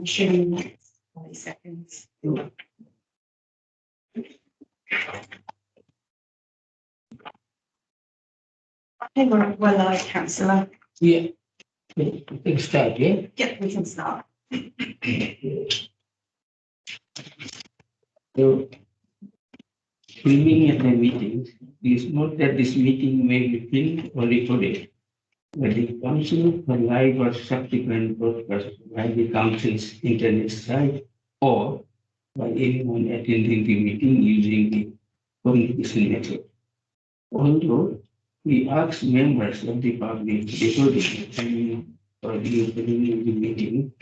assuming 30 seconds. I think we're live, Councillor. Yeah. We can start, yeah? Yeah, we can start. So, filming at the meetings is not that this meeting may be filmed or recorded, but the council for live or subsequent broadcast by the council's internet site or by anyone attending the meeting using the communication network. Although we ask members of the public recording or the opening of the meeting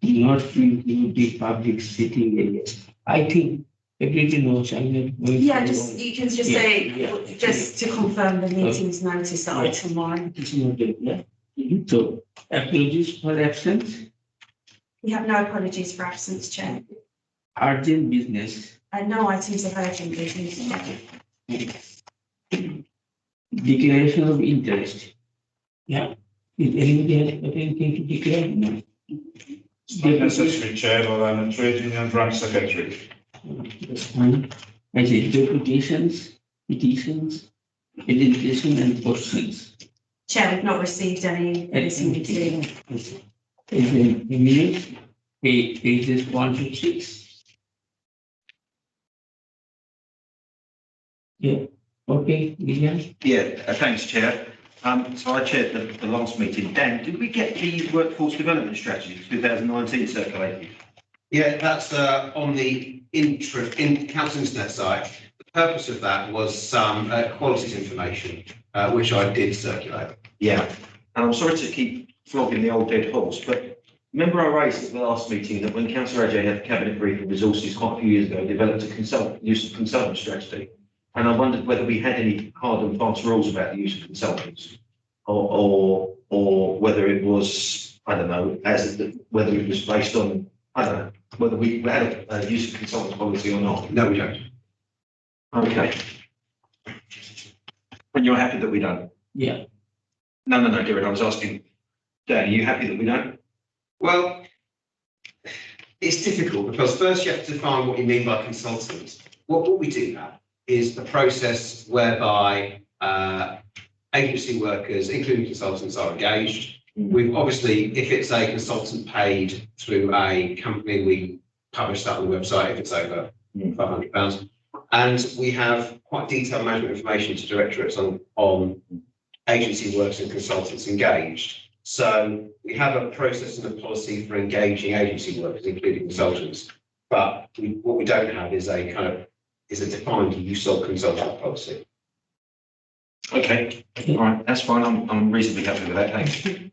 not to include the public sitting areas. I think everybody knows I'm not going Yeah, to. just you can just say just to confirm the meeting's notice item 1. It's noted, yeah. So apologies for absence, We have no apologies for absence, Chair. urgent business, No items of urgent business. declaration of interest. Yeah. Did anybody have anything to declare? No. It's not necessary, Chair, but I'm a trade union branch secretary. That's fine. I say deputations, petitions, education and questions. Chair, we've not received any this meeting. Is in minutes, pages 1 to 6. Yeah, okay, William. Yeah, thanks, Chair. So I chaired the last meeting. Dan, did we get the workforce development strategy 2019 circulated? Yeah, that's on the council internet site. The purpose of that was some qualities information, which I did circulate. Yeah, and I'm sorry to keep flogging the old dead horse, but remember I raised at the last meeting that when Councillor Ajay had the Cabinet Brief on Resources quite a few years ago, developed a use of consultant strategy. And I wondered whether we had any hard and fast rules about the use of consultants, or whether it was, I don't know, whether it was based on, I don't know, whether we had a use of consultants policy or not. No, we don't. Okay. And you're happy that we don't? Yeah. No, Darren, I was asking, Dan, are you happy that we don't? Well, it's difficult because first you have to define what you mean by consultant. What we do have is a process whereby agency workers, including consultants, are engaged. We've obviously, if it's a consultant paid through a company, we publish that on the website if it's over £500. And we have quite detailed management information to directorates on agency workers and consultants engaged. So we have a process and a policy for engaging agency workers, including consultants. But what we don't have is a defined use of consultant policy. Okay, all right, that's fine. I'm reasonably happy with that. Thanks.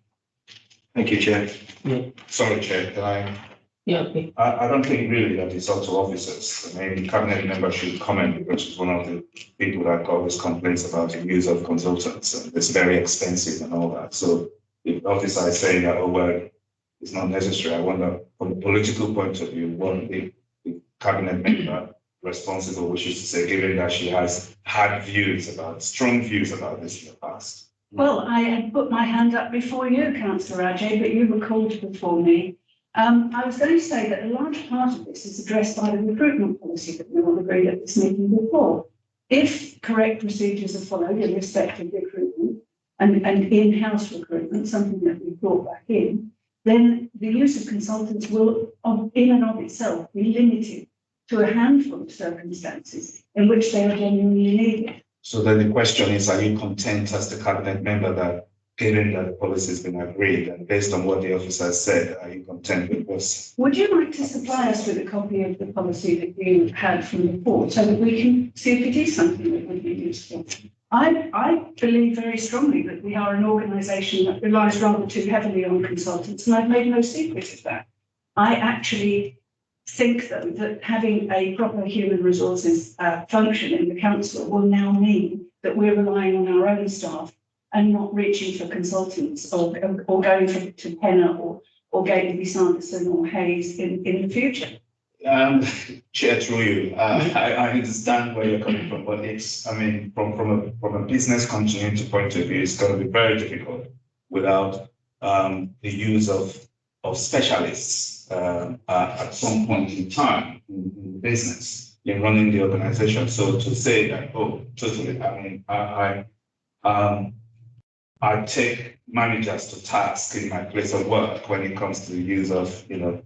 Thank you, Chair. Yeah. Sorry, Chair, can I? Yeah, okay. I don't think really that it's up to officers. I mean, cabinet members should comment because she's one of the people that always complains about the use of consultants and it's very expensive and all that. So if the officer is saying that, oh, well, it's not necessary, I wonder from a political point of view, what the cabinet member responsible, which is to say, given that she has had strong views about this in the past. Well, I had put my hand up before you, Councillor Ajay, but you were called before me. I was going to say that a large part of this is addressed by the recruitment policy that we all agreed at this meeting before. If correct procedures are followed in respect of recruitment and in-house recruitment, something that we brought back in, then the use of consultants will, in and of itself, be limited to a handful of circumstances in which they are genuinely needed. So then the question is, are you content as the cabinet member that given that the policy has been agreed and based on what the officer has said, are you content with this? Would you like to supply us with a copy of the policy that you had from the board so that we can see if it is something that would be useful? I believe very strongly that we are an organisation that relies rather too heavily on consultants, and I've made no secret of that. I actually think, though, that having a proper human resources function in the council will now mean that we're relying on our own staff and not reaching for consultants or going to Penna or Gately Sanderson or Hayes in the future. Chair, through you, I understand where you're coming from, but it's, I mean, from a business continuity point of view, it's going to be very difficult without the use of specialists at some point in time in the business in running the organization. So to say that, oh, totally, I mean, I take managers to task in my place of work when it comes to the use of, you know,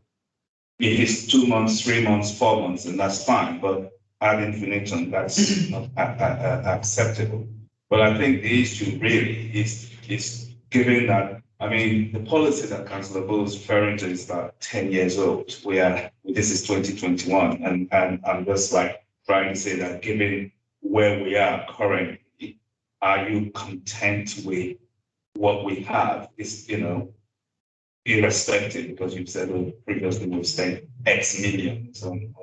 if it's 2 months, 3 months, 4 months, then that's fine. But ad infinitum, that's not acceptable. But I think the issue really is given that, I mean, the policy that Councillor Bull is referring to is about 10 years old. This is 2021, and I'm just like trying to say that given where we are currently, are you content with what we have? Is, you know, irrespective, because you've said, well, previously we've spent X millions on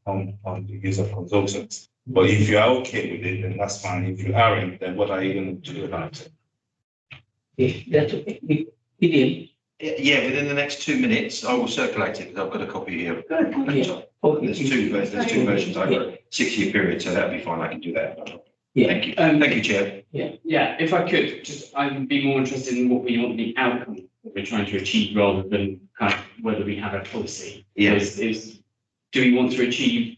the use of consultants. But if you are okay with it, then that's fine. If you aren't, then what are you going to do about it? If that's okay. Gideon? Yeah, within the next 2 minutes, I will circulate it because I've got a copy here. Yeah. Okay. There's two versions over a 6-year period, so that'll be fine. I can do that. Yeah. Thank you. Thank you, Chair. Yeah, if I could, I'd be more interested in what we want the outcome that we're trying to achieve rather than kind of whether we have a policy. Yeah. Do we want to achieve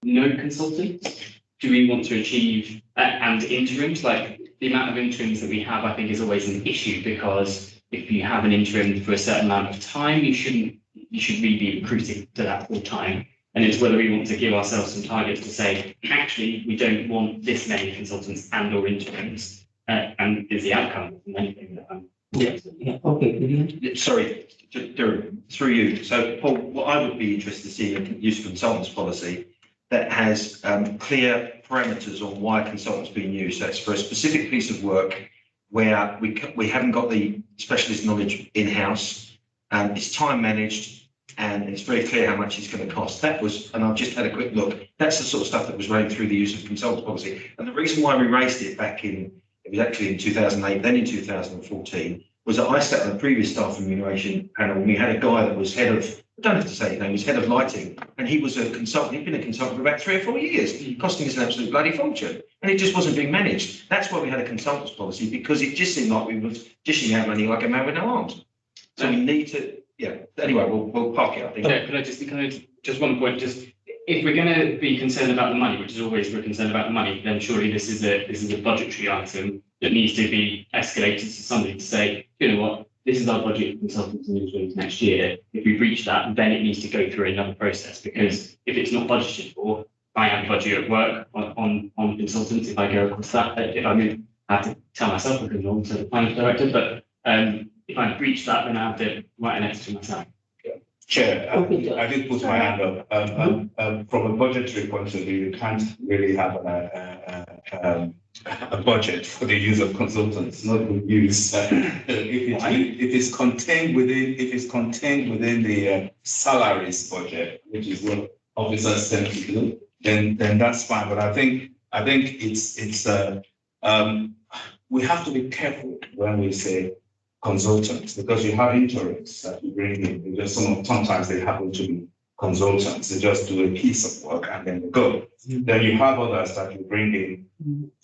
no consultants? Do we want to achieve and interims? Like the amount of interims that we have, I think, is always an issue, because if you have an interim for a certain amount of time, you should really be recruiting to that full time. And it's whether we want to give ourselves some targets to say, actually, we don't want this many consultants and or interims, and is the outcome of anything that I'm. Yeah. Okay, Gideon. Sorry, through you. So, Paul, what I would be interested to see in a use of consultants policy that has clear parameters on why consultants being used. That's for a specific piece of work where we haven't got the specialist knowledge in-house, and it's time managed, and it's very clear how much it's going to cost. That was, and I've just had a quick look, that's the sort of stuff that was running through the use of consultants policy. And the reason why we raised it back in, it was actually in 2008, then in 2014, was that I sat on a previous staff remuneration panel, and we had a guy that was head of, I don't have to say his name, was head of lighting, and he was a consultant. He'd been a consultant for about 3 or 4 years, costing us an absolute bloody fortune, and it just wasn't being managed. That's why we had a consultants policy, because it just seemed like we were dishing out money like a man with no arms. So we need to, yeah. Anyway, we'll park it. I think. Yeah, can I just one point? Just if we're going to be concerned about the money, which is always we're concerned about the money, then surely this is a budgetary item that needs to be escalated to somebody to say, you know what, this is our budget for consultants and interims next year. If we breach that, then it needs to go through another process, because if it's not budgeted for, I have a budget at work on consultants. If I go across that, I have to tell myself because I'm also the finance director, but if I breach that, then I have to write an extra myself. Chair, I did put my hand up. From a budgetary point of view, you can't really have a budget for the use of consultants, not good use. If it's contained within the salaries budget, which is what officers tend to do, then that's fine. But I think it's we have to be careful when we say consultants, because you have interims that you bring in. Just sometimes they happen to be consultants. They just do a piece of work and then they go. Then you have others that you bring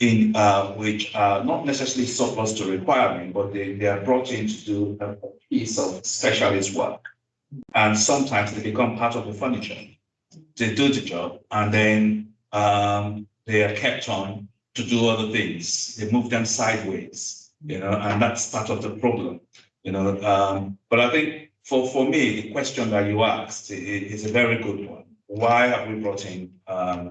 in which are not necessarily surplus to requirement, but they are brought in to do a piece of specialist work. And sometimes they become part of the furniture. They do the job, and then they are kept on to do other things. They move them sideways, and that's part of the problem, But I think for me, the question that you asked is a very good one. Why have we brought in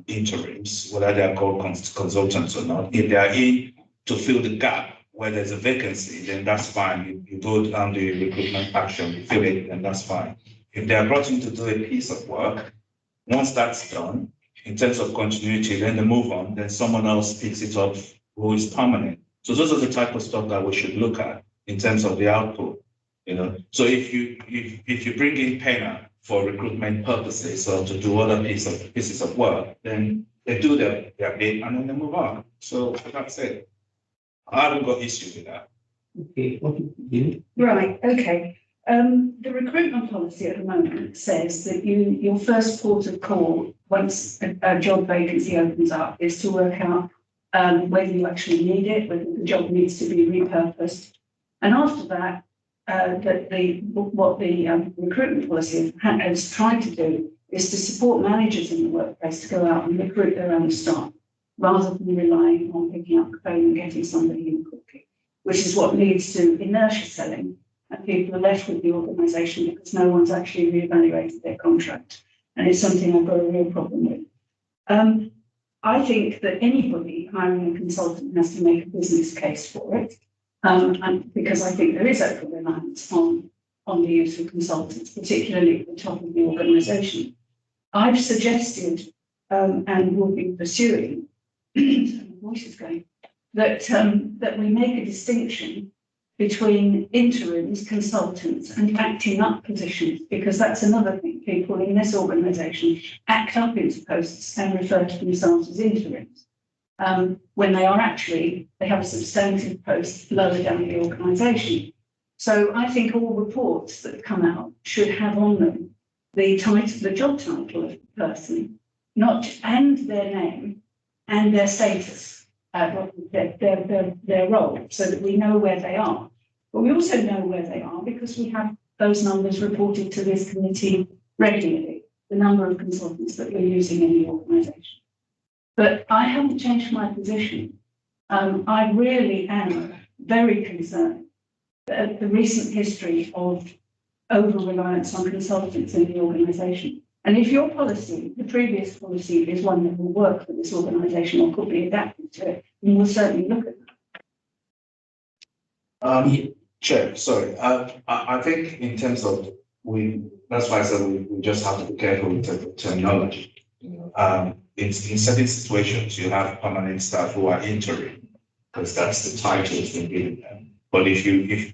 interims, whether they are called consultants or not? If they are in to fill the gap where there's a vacancy, then that's fine. You go down the recruitment action, you fill it, and that's fine. If they are brought in to do a piece of work, once that's done, in terms of continuity, then they move on, then someone else picks it up who is permanent. So those are the type of stuff that we should look at in terms of the output. So if you bring in Penna for recruitment purposes or to do other pieces of work, then they do their bit and then they move on. So that's it. I haven't got issue with that. Okay, what do you do? Right, okay. The recruitment policy at the moment says that your first port of call once a job vacancy opens up is to work out whether you actually need it, whether the job needs to be repurposed. And after that, what the recruitment policy has tried to do is to support managers in the workplace to go out and recruit their own staff, rather than relying on picking up the phone and getting somebody in quickly, which is what leads to inertia selling, and people are left with the organisation because no one's actually reevaluated their contract. And it's something I've got a real problem with. I think that anybody hiring a consultant has to make a business case for it, and because I think there is over-reliance on the use of consultants, particularly at the top of the organisation. I've suggested, and will be pursuing, my voice is going, that we make a distinction between interims, consultants, and acting up positions, because that's another thing. People in this organisation act up into posts and refer to themselves as interims, when they are actually, they have a substantive post lower down the organisation. So I think all reports that come out should have on them the title, the job title of the person, and their name and their status, their role, so that we know where they are. But we also know where they are because we have those numbers reported to this committee regularly, the number of consultants that we're using in the organisation. But I haven't changed my position. I really am very concerned at the recent history of over-reliance on consultants in the organisation. And if your policy, the previous policy, is one that will work for this organisation or could be adapted to it, then we'll certainly look at that. Chair, sorry, I think in terms of that's why I said we just have to be careful with the terminology. In certain situations, you have permanent staff who are interim, because that's the title that's been given them. But if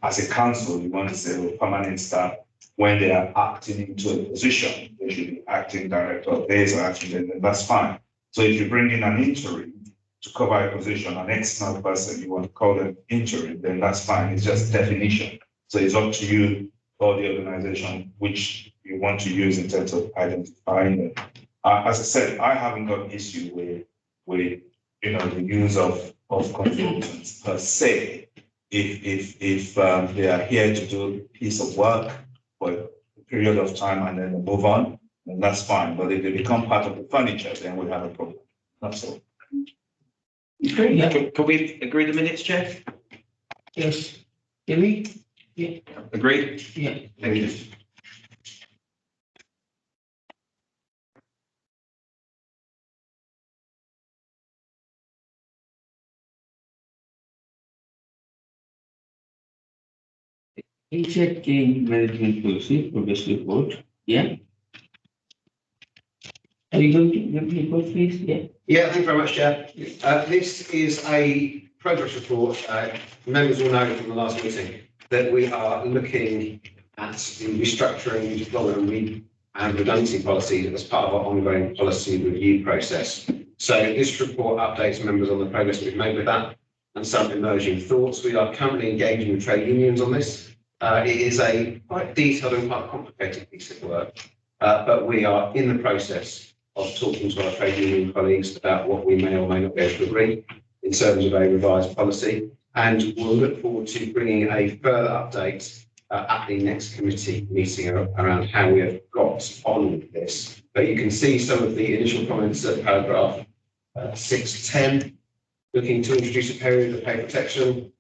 as a council, you want to say permanent staff, when they are acting into a position, they should be acting director of this or acting, then that's fine. So if you bring in an interim to cover a position, an external person, you want to call them interim, then that's fine. It's just definition. So it's up to you or the organization which you want to use in terms of identifying them. As I said, I haven't got issue with the use of consultants per se. If they are here to do a piece of work for a period of time and then move on, then that's fine. But if they become part of the furniture, then we have a problem. That's all. Yeah. Can we agree the minutes, Chair? Yes. Can we? Yeah. Agreed? Yeah. Thank you. Initiate change management policy, progress report. Yeah. Are you going to give the report, please? Yeah. Yeah, thank you very much, Chair. This is a progress report. Members will know from the last meeting that we are looking at the restructuring, deployment, and redundancy policies as part of our ongoing policy review process. So this report updates members on the progress we've made with that and some emerging thoughts. We are currently engaging with trade unions on this. It is a quite detailed and quite complicated piece of work, but we are in the process of talking to our trade union colleagues about what we may or may not be able to agree in terms of a revised policy. And we'll look forward to bringing a further update at the next committee meeting around how we have got on with this. But you can see some of the initial comments at paragraph 6.10, looking to introduce a period of pay protection,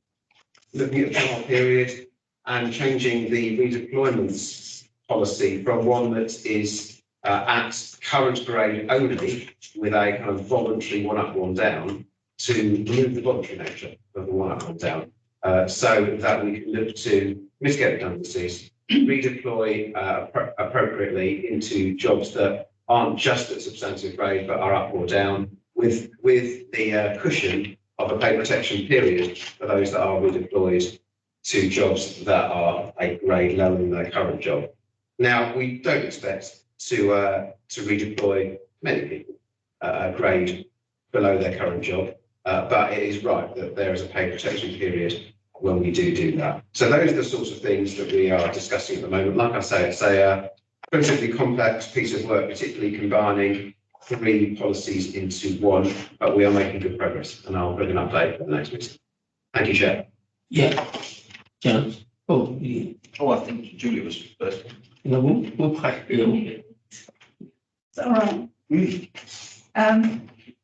looking at the trial period, and changing the redeployments policy from one that is at current grade only with a kind of voluntary one up, one down, to remove the voluntary nature of the one up, one down, so that we can look to mitigate redundancies, redeploy appropriately into jobs that aren't just at substantive grade but are up or down, with the cushion of a pay protection period for those that are redeployed to jobs that are a grade lower than their current job. Now, we don't expect to redeploy many people a grade below their current job, but it is right that there is a pay protection period when we do that. So those are the sorts of things that we are discussing at the moment. Like I say, it's a relatively complex piece of work, particularly combining 3 policies into one, but we are making good progress, and I'll bring an update at the next meeting. Thank you, Chair. Yeah. Chance. Oh, yeah. Oh, I think Julia was first. Yeah, yeah. All right.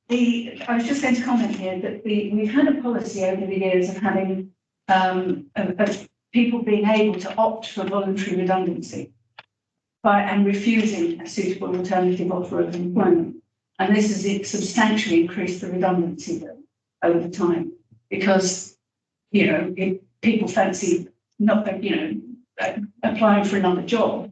I was just going to comment here that we've had a policy over the years of having, of people being able to opt for voluntary redundancy and refusing a suitable alternative offer of employment. And this has substantially increased the redundancy bill over time because, if people fancy not, applying for another job,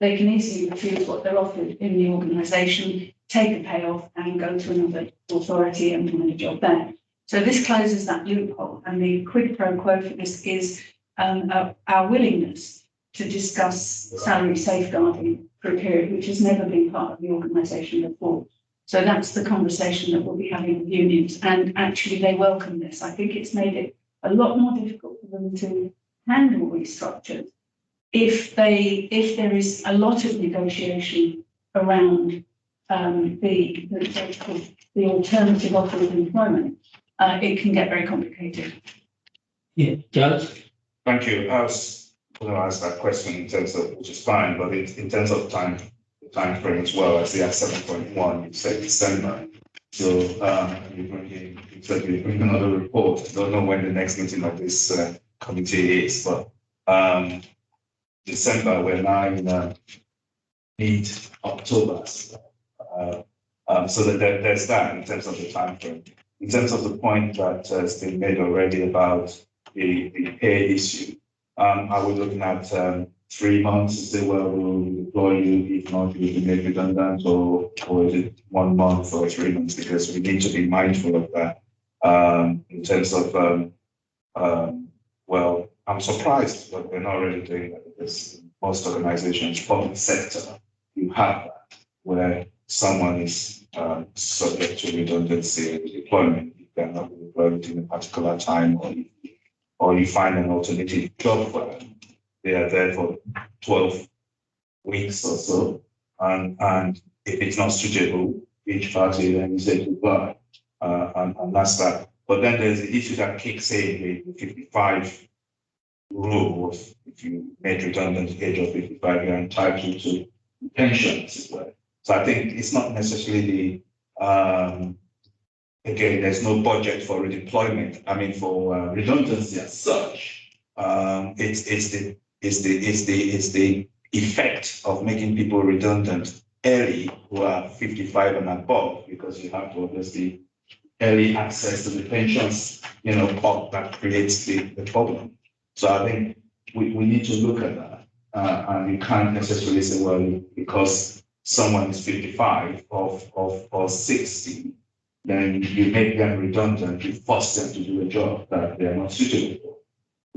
they can easily refuse what they're offered in the organisation, take a payoff and go to another authority and find a job there. So this closes that loophole, and the quid pro quo for this is our willingness to discuss salary safeguarding for a period which has never been part of the organisation before. So that's the conversation that we'll be having with unions, and actually they welcome this. I think it's made it a lot more difficult for them to handle restructures if there is a lot of negotiation around the alternative offer of employment. It can get very complicated. Yeah, Charles? Thank you. I was going to ask that question in terms of, which is fine, but in terms of time frame as well, I see at 7.1, you said December. So you said you bring another report. I don't know when the next meeting of this committee is, but December, we're now in mid-October. So that there's that in terms of the time frame. In terms of the point that has been made already about the pay issue, are we looking at 3 months to say, well, we'll deploy you, if not, you'll be made redundant, or is it 1 month or 3 months? Because we need to be mindful of that in terms of, well, I'm surprised that we're not really doing that, because most organizations, public sector, you have that, where someone is subject to redundancy and deployment. You cannot be deployed in a particular time, or you find an alternative job for them. They are there for 12 weeks or so, and if it's not suitable, each party then is able to apply, and that's that. But then there's the issue that kicks in with 55 rule of, if you made redundant at the age of 55, you're entitled to pensions as well. So I think it's not necessarily again, there's no budget for redeployment. I mean, for redundancy as such, it's the effect of making people redundant early who are 55 and above, because you have to obviously early access to the pensions, that creates the problem. So I think we need to look at that, and you can't necessarily say, well, because someone is 55 or 60, then you make them redundant, you force them to do a job that they are not suitable for,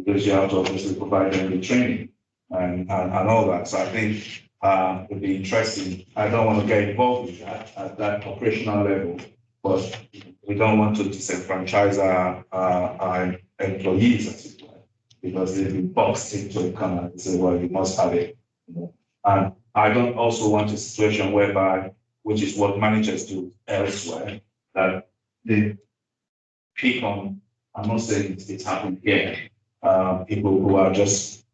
because you have to obviously provide them with training and all that. So I think it would be interesting. I don't want to get involved with that at that operational level, but we don't want to disenfranchise our employees, as it were, because they've been boxed into a corner and say, well, you must have it. And I don't also want a situation whereby, which is what managers do elsewhere, that they pick on, I'm not saying it's happened here, people who are just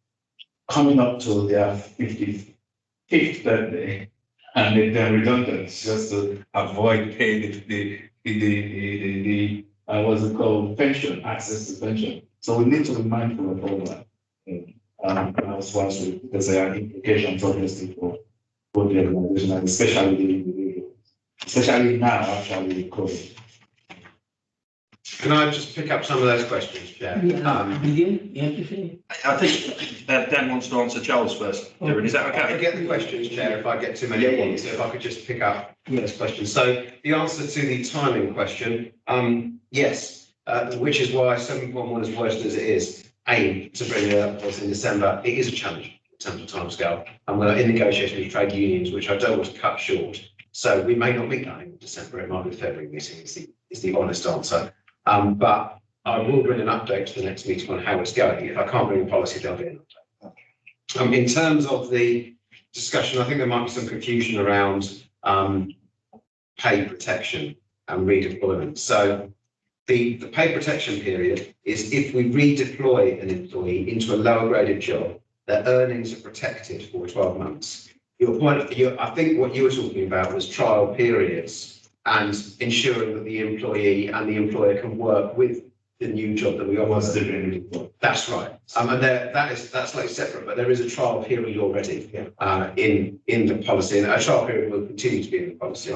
coming up to their 55th birthday and make them redundant just to avoid paying the what's it called, pension, access to pension. So we need to be mindful of all that. Because there are implications obviously for both the organization and especially the individual, especially now after the COVID. Can I just pick up some of those questions, Chair? I think Dan wants to answer Charles first. Is that okay? I forget the questions, Chair, if I get too many at once. So if I could just pick up those questions. So the answer to the timing question, yes, which is why 7.1, as worst as it is, aim to bring it up in December. It is a challenge in terms of timescale, and we're in negotiation with trade unions, which I don't want to cut short. So we may not meet that in December. It might be the February meeting. Is the honest answer. But I will bring an update to the next meeting on how it's going. If I can't bring a policy, there'll be an update. In terms of the discussion, I think there might be some confusion around pay protection and redeployment. So The pay protection period is if we redeploy an employee into a lower graded job, their earnings are protected for 12 months. Your point, I think what you were talking about was trial periods and ensuring that the employee and the employer can work with the new job that we What's offer. the benefit? That's right. And that's slightly separate, but there is a trial period already in the policy, and a trial period will continue to be in the policy.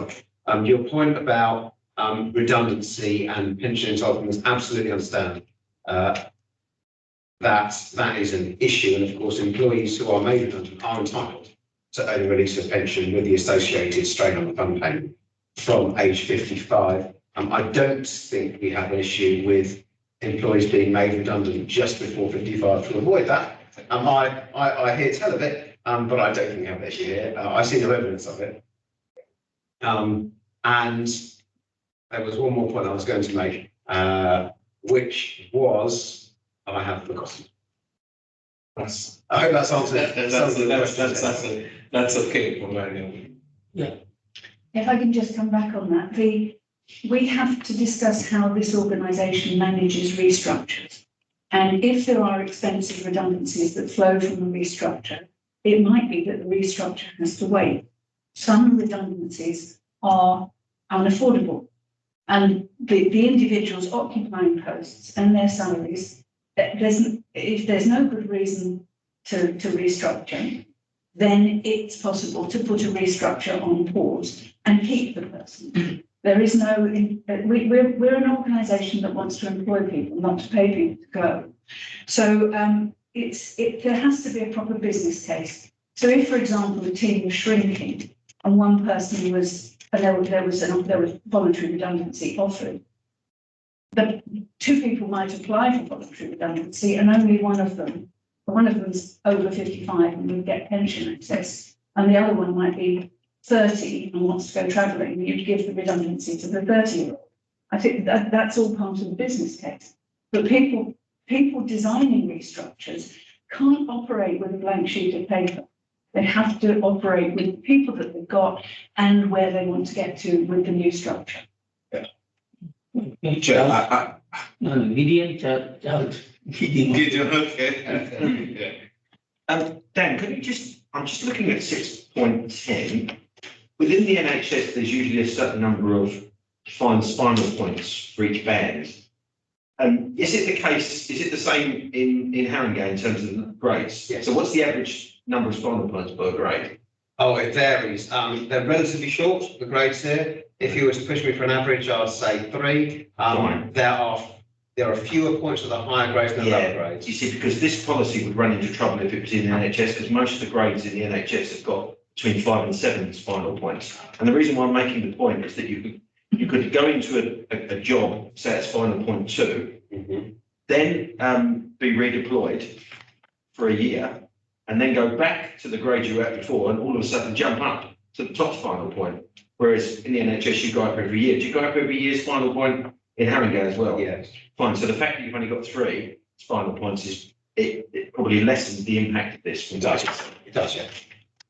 Your point about redundancy and pension entitlements, absolutely understand that is an issue, and of course, employees who are made redundant are entitled to early release of pension with the associated strain on the fund payment from age 55. I don't think we have an issue with employees being made redundant just before 55 to avoid that. I hear tell of it, but I don't think we have an issue here. I see no evidence of it. And there was one more point I was going to make, which was, I have forgotten. I hope that's answered. That's okay for my. If I can just come back on that, we have to discuss how this organisation manages restructures. And if there are expensive redundancies that flow from the restructure, it might be that the restructure has to wait. Some redundancies are unaffordable, and the individuals occupying posts and their salaries, if there's no good reason to restructure, then it's possible to put a restructure on pause and keep the person. There is no, we're an organisation that wants to employ people, not to pay people to go. So there has to be a proper business case. So if, for example, the team was shrinking and one person was, and there was voluntary redundancy offered, the two people might apply for voluntary redundancy, and only one of them's over 55 and would get pension access, and the other one might be 30 and wants to go travelling, and you'd give the redundancy to the 30-year-old. I think that's all part of the business case. But people designing restructures can't operate with a blank sheet of paper. They have to operate with the people that they've got and where they want to get to with the new structure. Chair, No, Gideon, Charles, Gideon. okay. Dan, can you I'm just looking at 6.10. Within the NHS, there's usually a certain number of defined spinal points for each band. Is it the same in Haringey in terms of grades? Yes. So what's the average number of spinal points per grade? Oh, it varies. They're relatively short, the grades here. If you were to push me for an average, I'd say 3. Fine. There are fewer points with the higher grades than lower grades. You see, because this policy would run into trouble if it was in the NHS, because most of the grades in the NHS have got between 5 and 7 spinal points. And the reason why I'm making the point is that you could go into a job, say at spinal point 2, then be redeployed for a year, and then go back to the grade you were at before, and all of a sudden jump up to the top spinal point. Whereas in the NHS, you go up every year. Do you go up every year spinal point in Haringey as well? Yes. Fine. So the fact that you've only got 3 spinal points it probably lessens the impact of this. It does, yeah.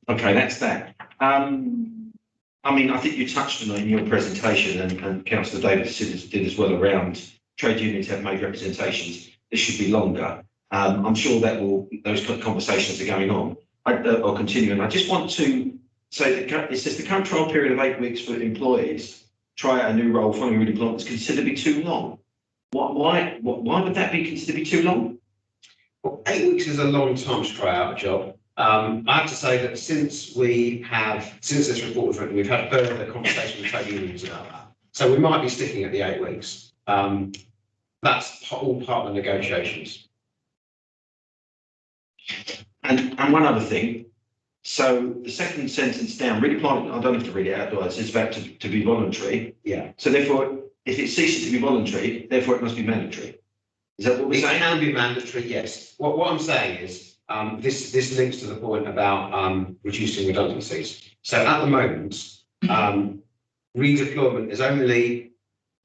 Okay, that's that. I mean, I think you touched on it in your presentation, and Councillor Davis did as well around trade unions have made representations. This should be longer. I'm sure those conversations are going on or continuing. I just want to say that it says the current trial period of 8 weeks for employees try out a new role following redeployment is considered to be too long. Why would that be considered to be too long? Well, 8 weeks is a long time to try out a job. I have to say that since this report was written, we've had further conversation with trade unions about that. So we might be sticking at the 8 weeks. That's all part of the negotiations. And one other thing. So the second sentence down, redeployment, I don't have to read it out, do I? It says about to be voluntary. Yeah. So therefore, if it ceases to be voluntary, therefore it must be mandatory. Is that what we're saying? It can be mandatory, yes. What I'm saying is, this links to the point about reducing redundancies. So at the moment, redeployment is only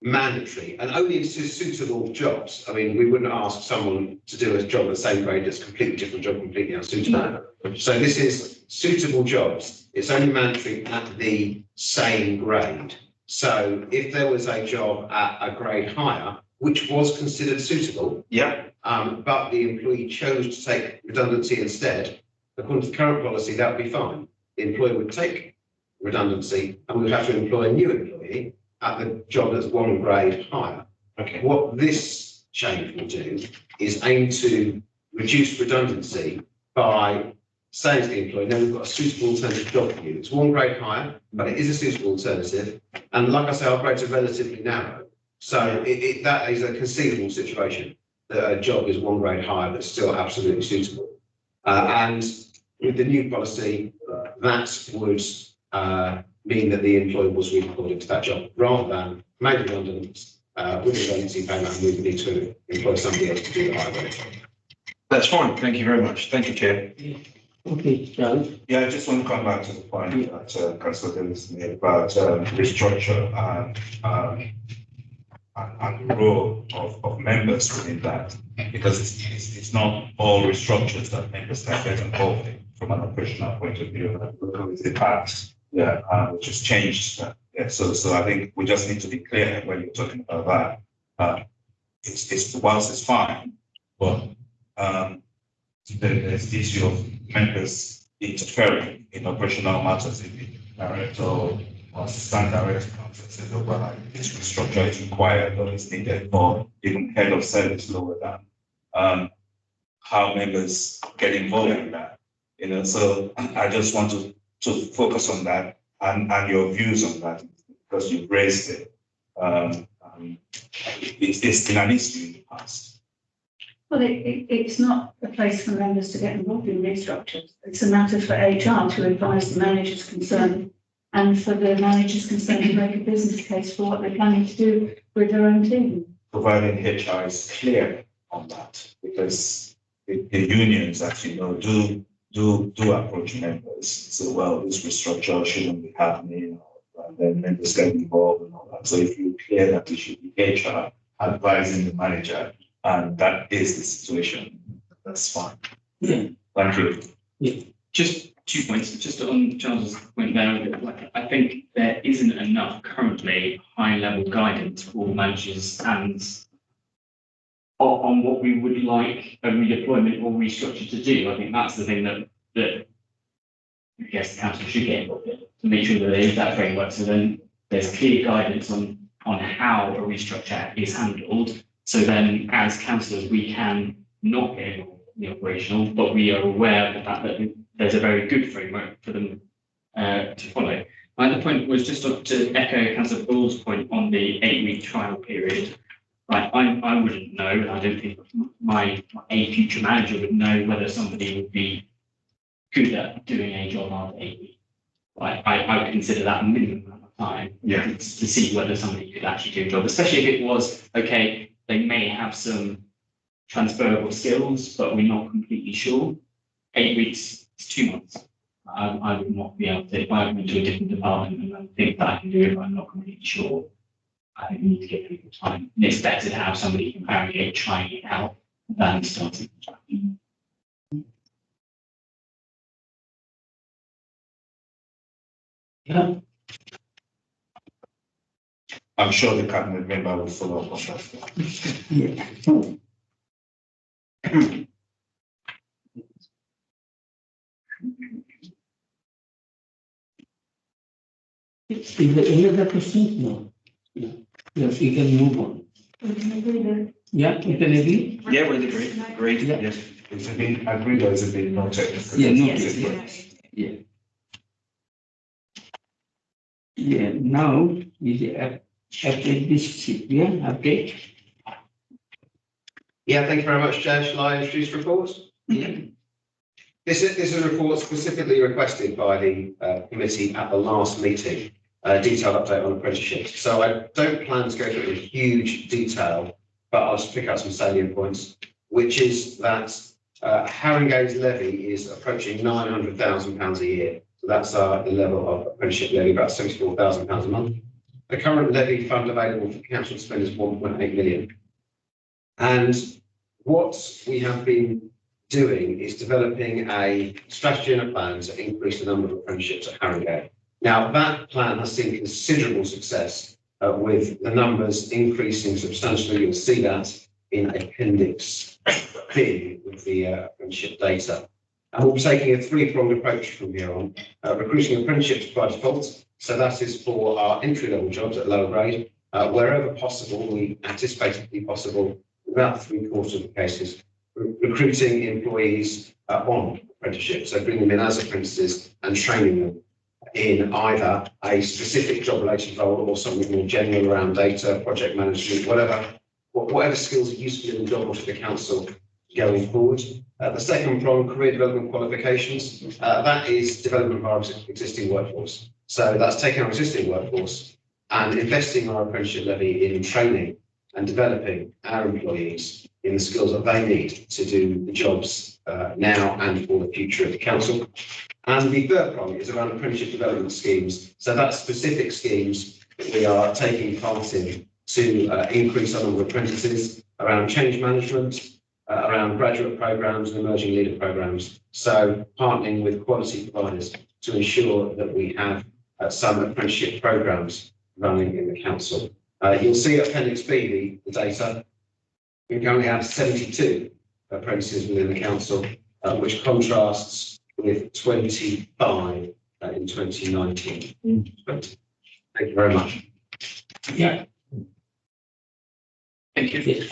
mandatory and only in suitable jobs. I mean, we wouldn't ask someone to do a job at the same grade that's a completely different job, completely unsuitable. No. So this is suitable jobs. It's only mandatory at the same grade. So if there was a job at a grade higher, which was considered suitable, Yeah, but the employee chose to take redundancy instead, according to the current policy, that would be fine. The employer would take redundancy and would have to employ a new employee at the job that's one grade higher. okay. What this change will do is aim to reduce redundancy by saying to the employee, no, we've got a suitable alternative job for you. It's one grade higher, but it is a suitable alternative. And like I say, our grades are relatively narrow. So that is a conceivable situation, that a job is one grade higher, but still absolutely suitable. And with the new policy, that would mean that the employee was redeployed to that job rather than made redundant with a redundancy payment, and we would need to employ somebody else to do the higher grade. That's fine. Thank you very much. Thank you, Chair. Okay, Charles. Yeah, I just want to come back to the point that Councillor Davis made about restructure and the role of members within that, because it's not all restructures that members can get involved in from an operational point of view. Look at the past, which has changed. So I think we just need to be clear when you're talking about that. It's whilst it's fine, but there's the issue of members interfering in operational matters. If the director or assistant director comes and says, oh, well, this restructure is required or is needed, or even head of service lower down, how members get involved in that. So I just want to focus on that and your views on that, because you've raised it. It's been an issue in the past. Well, it's not a place for members to get involved in restructures. It's a matter for HR to advise the managers concerned, and for the managers concerned to make a business case for what they're planning to do with their own team. Providing HR is clear on that, because the unions, as you know, do approach members. So, well, this restructure shouldn't be happening, and then members get involved and all that. So if you're clear that it should be HR advising the manager, and that is the situation, that's fine. Yeah. Thank you. Yeah. Just 2 points, just on Charles's point there. I think there isn't enough currently high-level guidance for managers and on what we would like a redeployment or restructure to do. I think that's the thing that I guess the council should get involved in, to make sure that there is that framework. So then there's clear guidance on how a restructure is handled. So then, as councillors, we can not get involved in the operational, but we are aware of the fact that there's a very good framework for them to follow. My other point was just to echo Councillor Bull's point on the 8-week trial period. Right, I wouldn't know, and I don't think a future manager would know whether somebody would be good at doing a job after 8 weeks. Right, I would consider that a minimum amount of time to see whether somebody could actually do a job, especially if it was, okay, they may have some transferable skills, but we're not completely sure. 8 weeks is 2 months. I would not be able to, if I went to a different department and I think that I can do it, but I'm not completely sure. I think we need to give people time. And it's better to have somebody comparing it, trying it out, than starting. Yeah. I'm sure the cabinet member will follow up on that. Yeah. Is there any other questions? No. Yeah. Yes, we can move on. We can agree that Yeah, we can agree? Yeah, we agree. Agreed. Yeah. Yes. Is it being agreed or is it being noted? Yeah, Yes, noted. yes. Yeah. Yeah, now is the apprenticeship, yeah, update. Yeah, thank you very much, Chair. Shall I introduce the report? This is a report specifically requested by the committee at the last meeting, a detailed update on apprenticeships. So I don't plan to go through it in huge detail, but I'll just pick out some salient points, which is that Haringey's levy is approaching £900,000 a year. So that's the level of apprenticeship levy, about £74,000 a month. The current levy fund available for council to spend is 1.8 million. And what we have been doing is developing a strategy and a plan to increase the number of apprenticeships at Haringey. Now, that plan has seen considerable success with the numbers increasing substantially. You'll see that in Appendix B with the apprenticeship data. And we'll be taking a three-pronged approach from here on. Recruiting apprenticeships by default. So that is for our entry-level jobs at lower grade. Wherever possible, we anticipate it to be possible, about 3/4 of the cases, recruiting employees on apprenticeship. So bringing them in as apprentices and training them in either a specific job-related role or something more general around data, project management, whatever skills are useful in the job or to the council going forward. The second prong, career development qualifications, that is development of our existing workforce. So that's taking our existing workforce and investing our apprenticeship levy in training and developing our employees in the skills that they need to do the jobs now and for the future of the council. And the third prong is around apprenticeship development schemes. So that's specific schemes that we are taking part in to increase our number of apprentices around change management, around graduate programs and emerging leader programs. So partnering with quality providers to ensure that we have some apprenticeship programs running in the council. You'll see at Appendix B the data. We currently have 72 apprentices within the council, which contrasts with 25 in 2019. Thank you very much. Yeah. Thank you.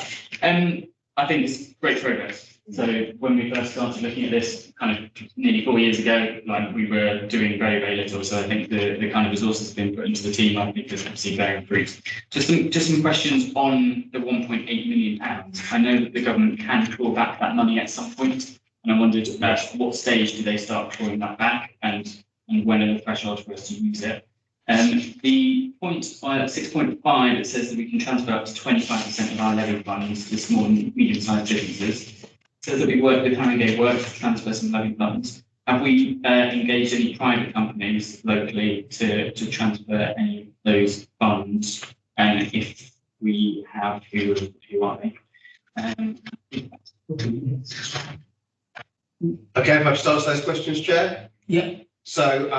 I think it's great progress. So when we first started looking at this kind of nearly 4 years ago, like we were doing very, very little. So I think the kind of resources being put into the team, I think is obviously bearing fruit. Just some questions on the £1.8 million. I know that the government can claw back that money at some point, and I wondered at what stage do they start clawing that back, and when are the thresholds for us to use it? The point 6.5, it says that we can transfer up to 25% of our levy funds to small and medium-sized businesses. It says that we work with Haringey Works to transfer some levy funds. Have we engaged any private companies locally to transfer any of those funds? And if we have, who are they? Okay, if I start those questions, Chair. Yeah. So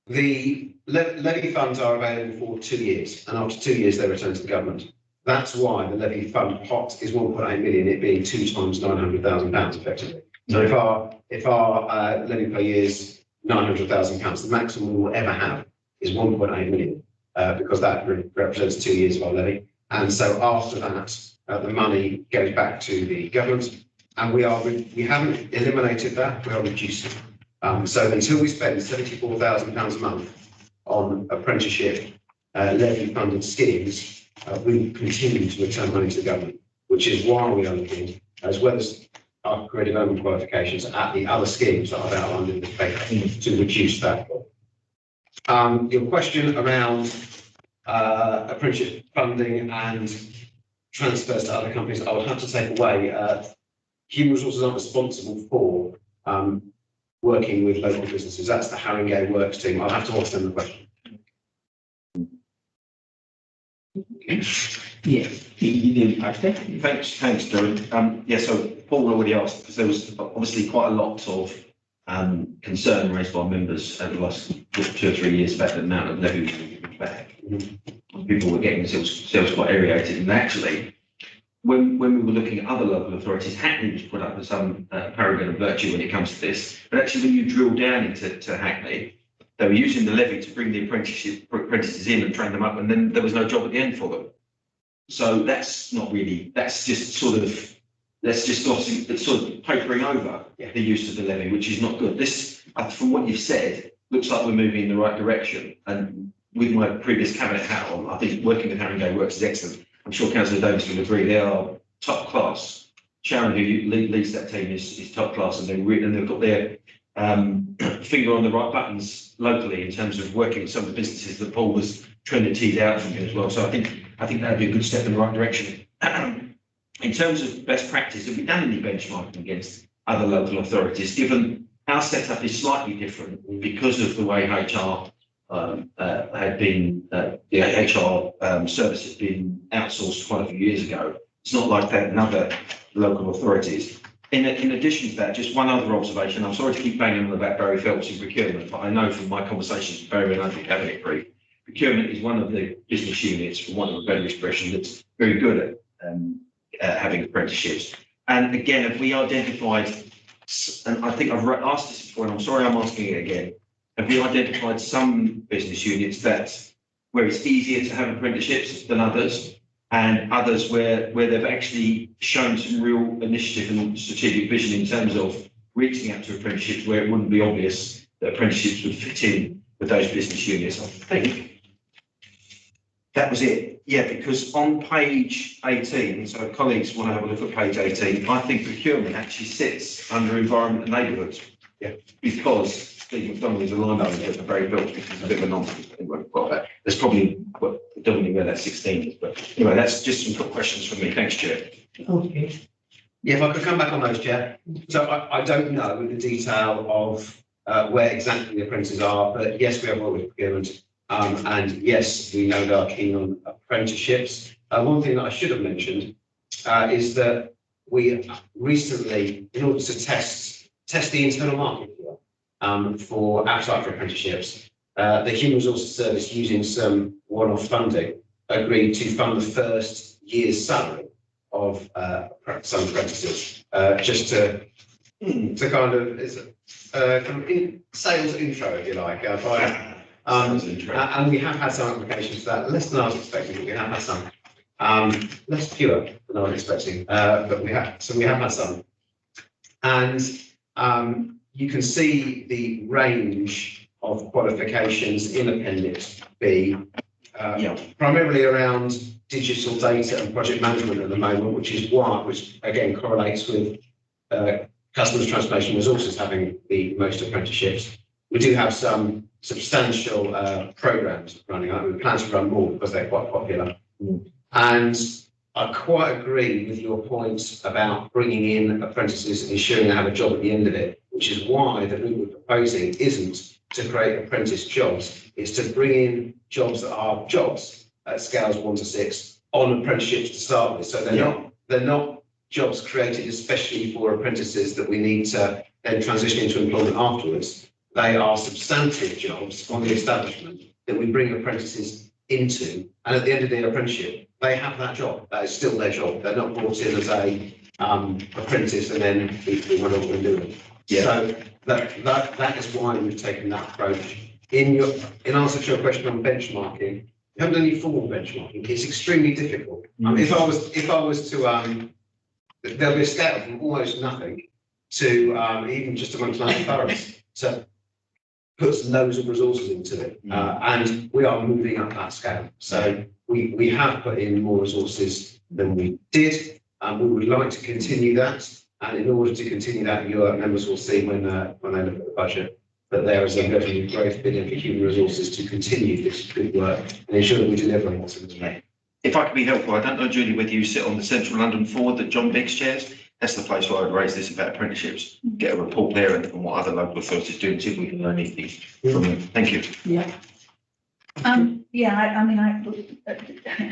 the levy funds are available for 2 years, and after 2 years they return to the government. That's why the levy fund pot is 1.8 million, it being 2 times £900,000 effectively. So if our levy per year is £900,000, the maximum we will ever have is 1.8 million, because that represents 2 years of our levy. And so after that, the money goes back to the government, and we haven't eliminated that, we are reducing. So until we spend £74,000 a month on apprenticeship levy funded schemes, we continue to return money to the government, which is why we are looking, as well as our career development qualifications, at the other schemes that I've outlined in the paper to reduce that. Your question around apprenticeship funding and transfers to other companies, I would have to take away. Human resources aren't responsible for working with local businesses. That's the Haringey Works team. I'll have to ask them the question. Yeah. Thanks, Darren. Yeah, so Paul already asked, because there was obviously quite a lot of concern raised by members over the last 2 or 3 years about the amount of levy we were giving back. People were getting themselves quite irritated, and actually, when we were looking at other local authorities, Hackney was put up with some paragon of virtue when it comes to this. But actually, when you drill down into Hackney, they were using the levy to bring the apprentices in and train them up, and then there was no job at the end for them. So that's not really, that's just sort of papering over the use of the levy, which is not good. This, from what you've said, looks like we're moving in the right direction. And with my previous cabinet hat on, I think working with Haringey Works is excellent. I'm sure Councillor Davis will agree. They are top class. Sharon, who leads that team, is top class, and they've got their finger on the right buttons locally in terms of working with some of the businesses that Paul was trying to tease out from here as well. So I think that'd be a good step in the right direction. In terms of best practice, have we done any benchmarking against other local authorities, given our setup is slightly different because of the way HR had been, the HR service had been outsourced quite a few years ago. It's not like that in other local authorities. In addition to that, just one other observation. I'm sorry to keep banging on about Barry Phelps in procurement, but I know from my conversations with Barry and under the cabinet brief procurement is one of the business units, for one of a better expression, that's very good at having apprenticeships. And again, if we identified, and I think I've asked this before, and I'm sorry I'm asking it again, have we identified some business units where it's easier to have apprenticeships than others, and others where they've actually shown some real initiative and strategic vision in terms of reaching out to apprenticeships where it wouldn't be obvious that apprenticeships would fit in with those business units? I think that was it. Yeah, because on page 18, so if colleagues want to have a look at page 18, I think procurement actually sits under environment and neighbourhoods. Yeah, because Steve McDonald is a line manager at the very built, which is a bit of a nonsense. There's probably, well, I don't know where that 16 is, but anyway, that's just some quick questions from me. Thanks, Chair. Okay. Yeah, if I could come back on those, Chair. So I don't know the detail of where exactly the apprentices are, but yes, we have worked with procurement. And yes, we know they are keen on apprenticeships. One thing that I should have mentioned is that we recently, in order to test the internal market for appetite for apprenticeships, the Human Resources Service, using some one-off funding, agreed to fund the first year's salary of some apprentices, just to kind of sales intro, if you like. And we have had some applications for that, less than I was expecting, but we have had some. Less fewer than I was expecting, but we have had some. And you can see the range of qualifications in Appendix B, primarily around digital data and project management at the moment, which again correlates with customers transformation resources having the most apprenticeships. We do have some substantial programs running. We plan to run more because they're quite popular. And I quite agree with your point about bringing in apprentices and ensuring they have a job at the end of it, which is why the route we're proposing isn't to create apprentice jobs. It's to bring in jobs that are jobs at scales 1 to 6 on apprenticeships to start with. So they're not jobs created especially for apprentices that we need to then transition into employment afterwards. They are substantive jobs on the establishment that we bring apprentices into, and at the end of their apprenticeship, they have that job. That is still their job. They're not brought in as a apprentice and then we run off and do it. Yeah. So that is why we've taken that approach. In answer to your question on benchmarking, we haven't done any formal benchmarking. It's extremely difficult. If I was to there'll be a scale from almost nothing to even just amongst local boroughs. So puts loads of resources into it, and we are moving up that scale. So we have put in more resources than we did, and we would like to continue that. And in order to continue that, your members will see when they look at the budget that there is a revenue growth billion for human resources to continue this good work and ensure that we deliver on what's in the plan. If I could be helpful, I don't know, Julie, whether you sit on the Central London Board that John Biggs chairs. That's the place where I would raise this about apprenticeships. Get a report there and what other local authorities do, and see if we can learn anything from them. Thank you. Yeah.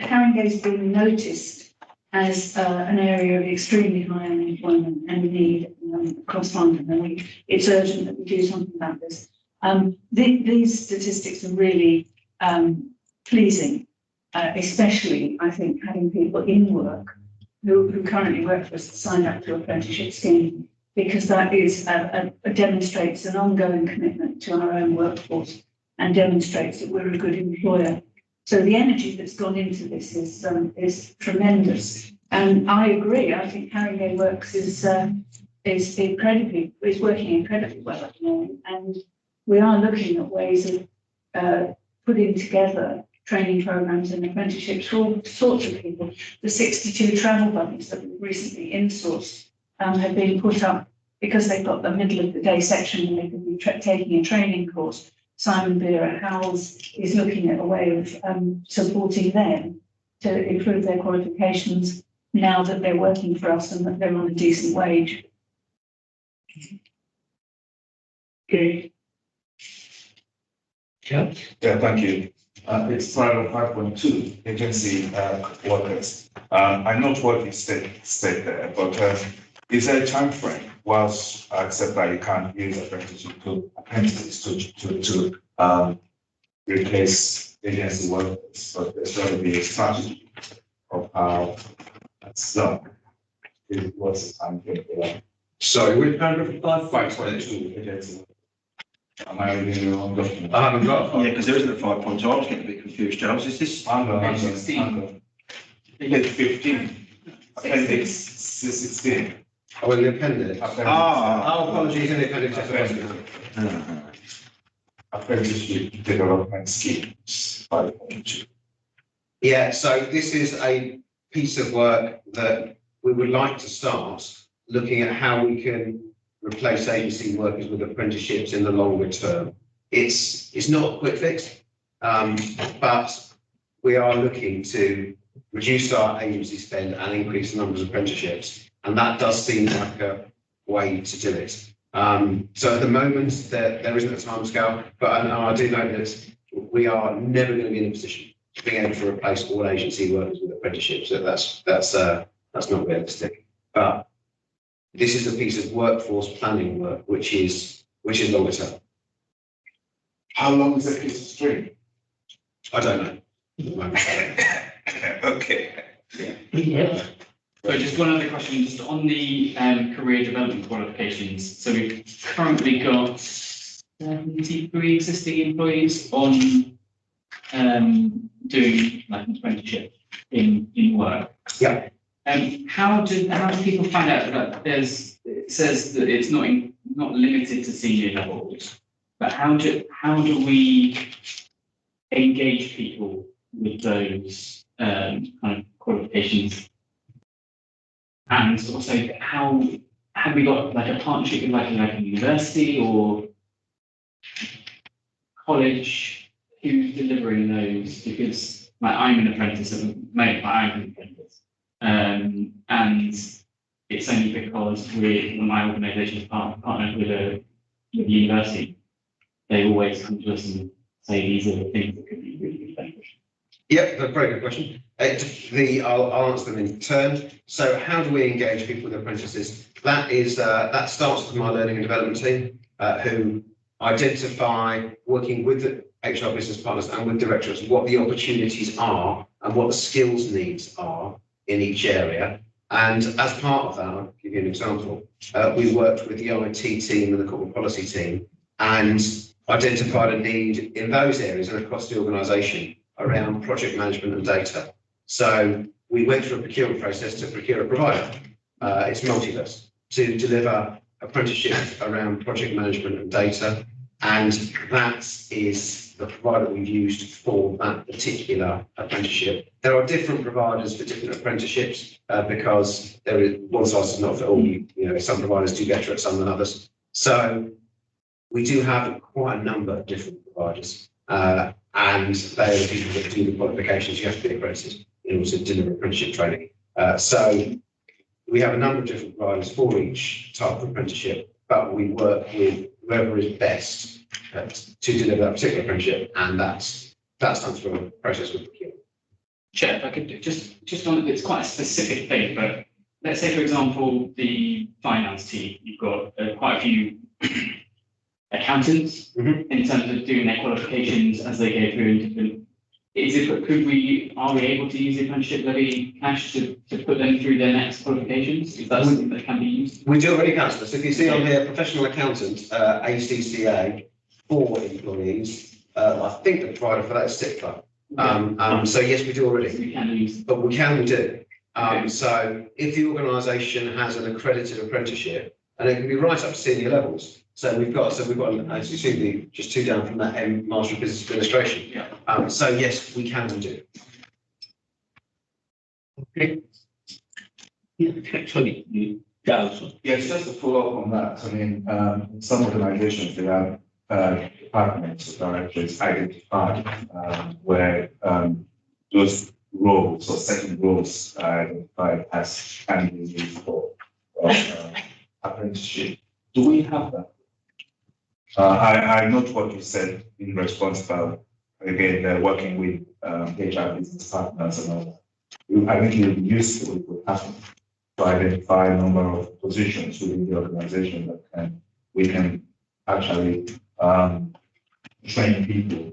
Haringey's been noticed as an area of extremely high unemployment and need across London, and it's urgent that we do something about this. These statistics are really pleasing, especially, I think, having people in work who currently work for us signed up to apprenticeship scheme, because that is demonstrates an ongoing commitment to our own workforce and demonstrates that we're a good employer. So the energy that's gone into this is tremendous, and I agree. I think Haringey Works is working incredibly well at the moment, and we are looking at ways of putting together training programs and apprenticeships for all sorts of people. The 62 travel buddies that we recently insourced have been put up because they've got the middle of the day section where they can be taking a training course. Simon Beer at Howells is looking at a way of supporting them to improve their qualifications now that they're working for us and that they're on a decent wage. Okay. Yeah. Yeah, thank you. It's 5.2 agency workers. I note what you state there, but is there a time frame? Whilst I accept that you can't use apprentices to replace agency workers, but there's going to be a strategy of how that's done. It was the time frame for that. Sorry, which paragraph? 5.2 agency workers. Am I reading the wrong document? I haven't got. Yeah, because there isn't a 5.2. I was getting a bit confused, Charles. Is this? Hang on, Page 16. Page 15, appendix 16. Oh, in the appendix. Ah. Oh, apologies, in the appendix. Apprenticeship development schemes, 5.2. Yeah, so this is a piece of work that we would like to start looking at how we can replace agency workers with apprenticeships in the longer term. It's not a quick fix, but we are looking to reduce our agency spend and increase the numbers of apprenticeships, and that does seem like a way to do it. So at the moment, there isn't a timescale, but I do know that we are never going to be in a position to be able to replace all agency workers with apprenticeships. So that's not realistic. But this is a piece of workforce planning work, which is longer term. How long is a piece of string? I don't know. At the moment. Okay. Yeah. So just one other question, just on the career development qualifications. So we've currently got 73 existing employees on doing like an apprenticeship in work. Yeah. How do people find out that it says that it's not limited to senior levels, but how do we engage people with those kind of qualifications? And also, how have we got like a partnership with like a university or college who's delivering those? Because like I'm an apprentice at the moment, I'm an apprentice, and it's only because my organisation is partnered with a university. They always come to us and say these are the things that could be really beneficial. Yeah, a very good question. I'll answer them in turn. So how do we engage people with apprentices? That starts with my learning and development team, who identify, working with the HR business partners and with directors, what the opportunities are and what the skills needs are in each area. And as part of that, I'll give you an example. We worked with the IT team and the corporate policy team and identified a need in those areas and across the organisation around project management and data. So we went through a procurement process to procure a provider. It's Multiverse to deliver apprenticeships around project management and data. And that is the provider we've used for that particular apprenticeship. There are different providers for different apprenticeships because there is one size does not fit all. You know, some providers do better at some than others. So we do have quite a number of different providers. And they are the people that do the qualifications. You have to be accredited in order to deliver apprenticeship training. So we have a number of different providers for each type of apprenticeship, but we work with whoever is best to deliver that particular apprenticeship, and that's done through a process with procurement. Chair, if I could just on it's quite a specific thing, but let's say, for example, the finance team, you've got quite a few accountants in terms of doing their qualifications as they go through in different. Are we able to use the apprenticeship levy cash to put them through their next qualifications? Is that something that can be used? We do already, councillor. So if you see on here, professional accountant, ACCA, 4 employees. I think the provider for that is SIPFA. So yes, we do already. We can use. But we do. So if the organisation has an accredited apprenticeship, and it can be right up to senior levels. So we've got, as you see, just 2 down from that Master of Business Administration. Yeah. So yes, we can do. Okay. Yeah, sorry, Charles. Yes, just to follow up on that, I mean, some organizations, they have departments, directors identified where those roles or certain roles are identified as candidates for apprenticeship. Do we have that? I note what you said in response to, again, they're working with HR business partners and all that. I think it would be useful if we have to identify a number of positions within the organization that we can actually train people.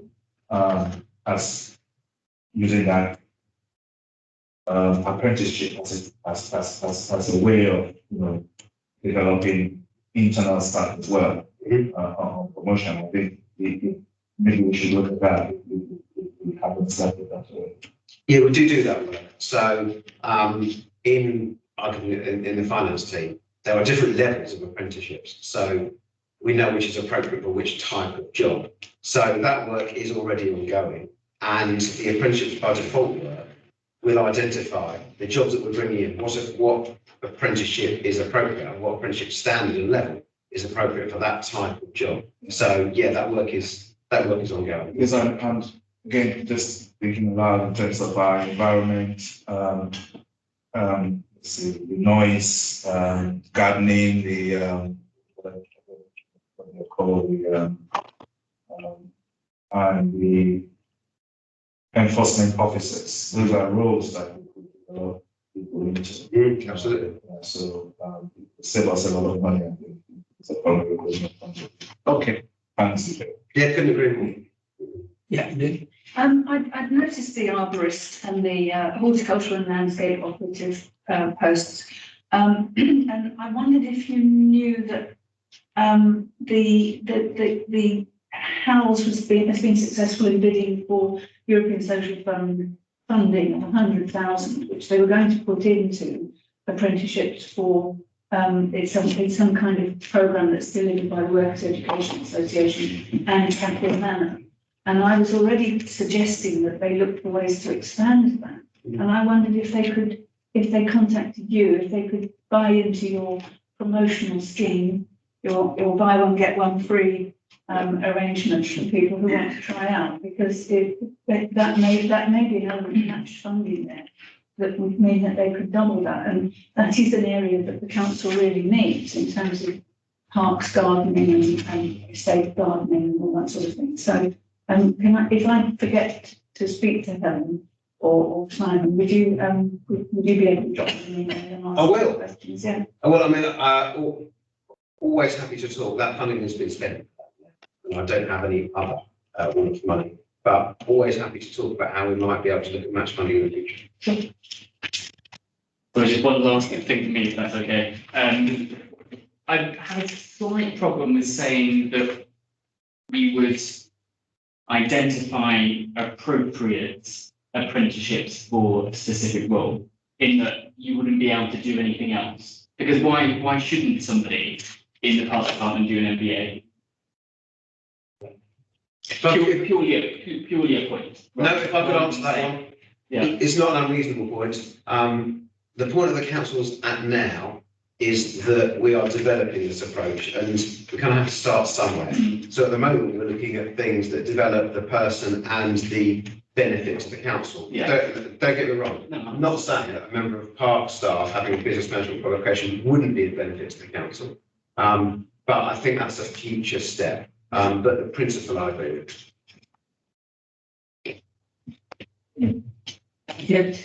as using that apprenticeship as a way of, developing internal staff as well on promotion. I think maybe we should look at that. We haven't started that way. Yeah, we do that work. So in the finance team, there are different levels of apprenticeships. So we know which is appropriate for which type of job. So that work is already ongoing. And the apprenticeships by default work will identify the jobs that we're bringing in, what apprenticeship is appropriate and what apprenticeship standard and level is appropriate for that type of job. So yeah, that work is ongoing. Because I'm again just thinking aloud in terms of our environment, the noise, gardening, what they call and the enforcement officers. Those are roles that we could develop people into. Absolutely. So save us a lot of money. I think it's a probably good. Okay. Thanks. Yeah, couldn't agree more. Yeah, then, I've noticed the arborist and the horticultural and landscape operative posts. And I wondered if you knew that the House has been successful in bidding for European Social Fund funding of 100,000, which they were going to put into apprenticeships for it's some kind of programme that's delivered by the Workers' Education Association and Capitol Manor. And I was already suggesting that they look for ways to expand that. And I wondered if they contacted you, if they could buy into your promotional scheme, your buy one, get one free arrangements for people who want to try out, because that may be an element of match funding there that would mean that they could double that. And that is an area that the council really needs in terms of parks, gardening and estate gardening and all that sort of thing. So if I forget to speak to Helen or Simon, would you be able to drop them an email and ask I will. questions? Yeah. Well, I mean, always happy to talk. That funding has been spent, and I don't have any other one-off money. But always happy to talk about how we might be able to look at match funding in the future. Sure. So just one last thing for me, if that's okay. I have a slight problem with saying that we would identify appropriate apprenticeships for a specific role, in that you wouldn't be able to do anything else. Because why shouldn't somebody in the parks department do an MBA? Purely a point. No, if I could answer that one. Yeah. It's not an unreasonable point. The point of the council's at now is that we are developing this approach and we kind of have to start somewhere. So at the moment, we're looking at things that develop the person and the benefit to the council. Yeah. Don't get me wrong. No. I'm not saying that a member of park staff having a business management qualification wouldn't be a benefit to the council. But I think that's a future step. But the principle I agree with. yes.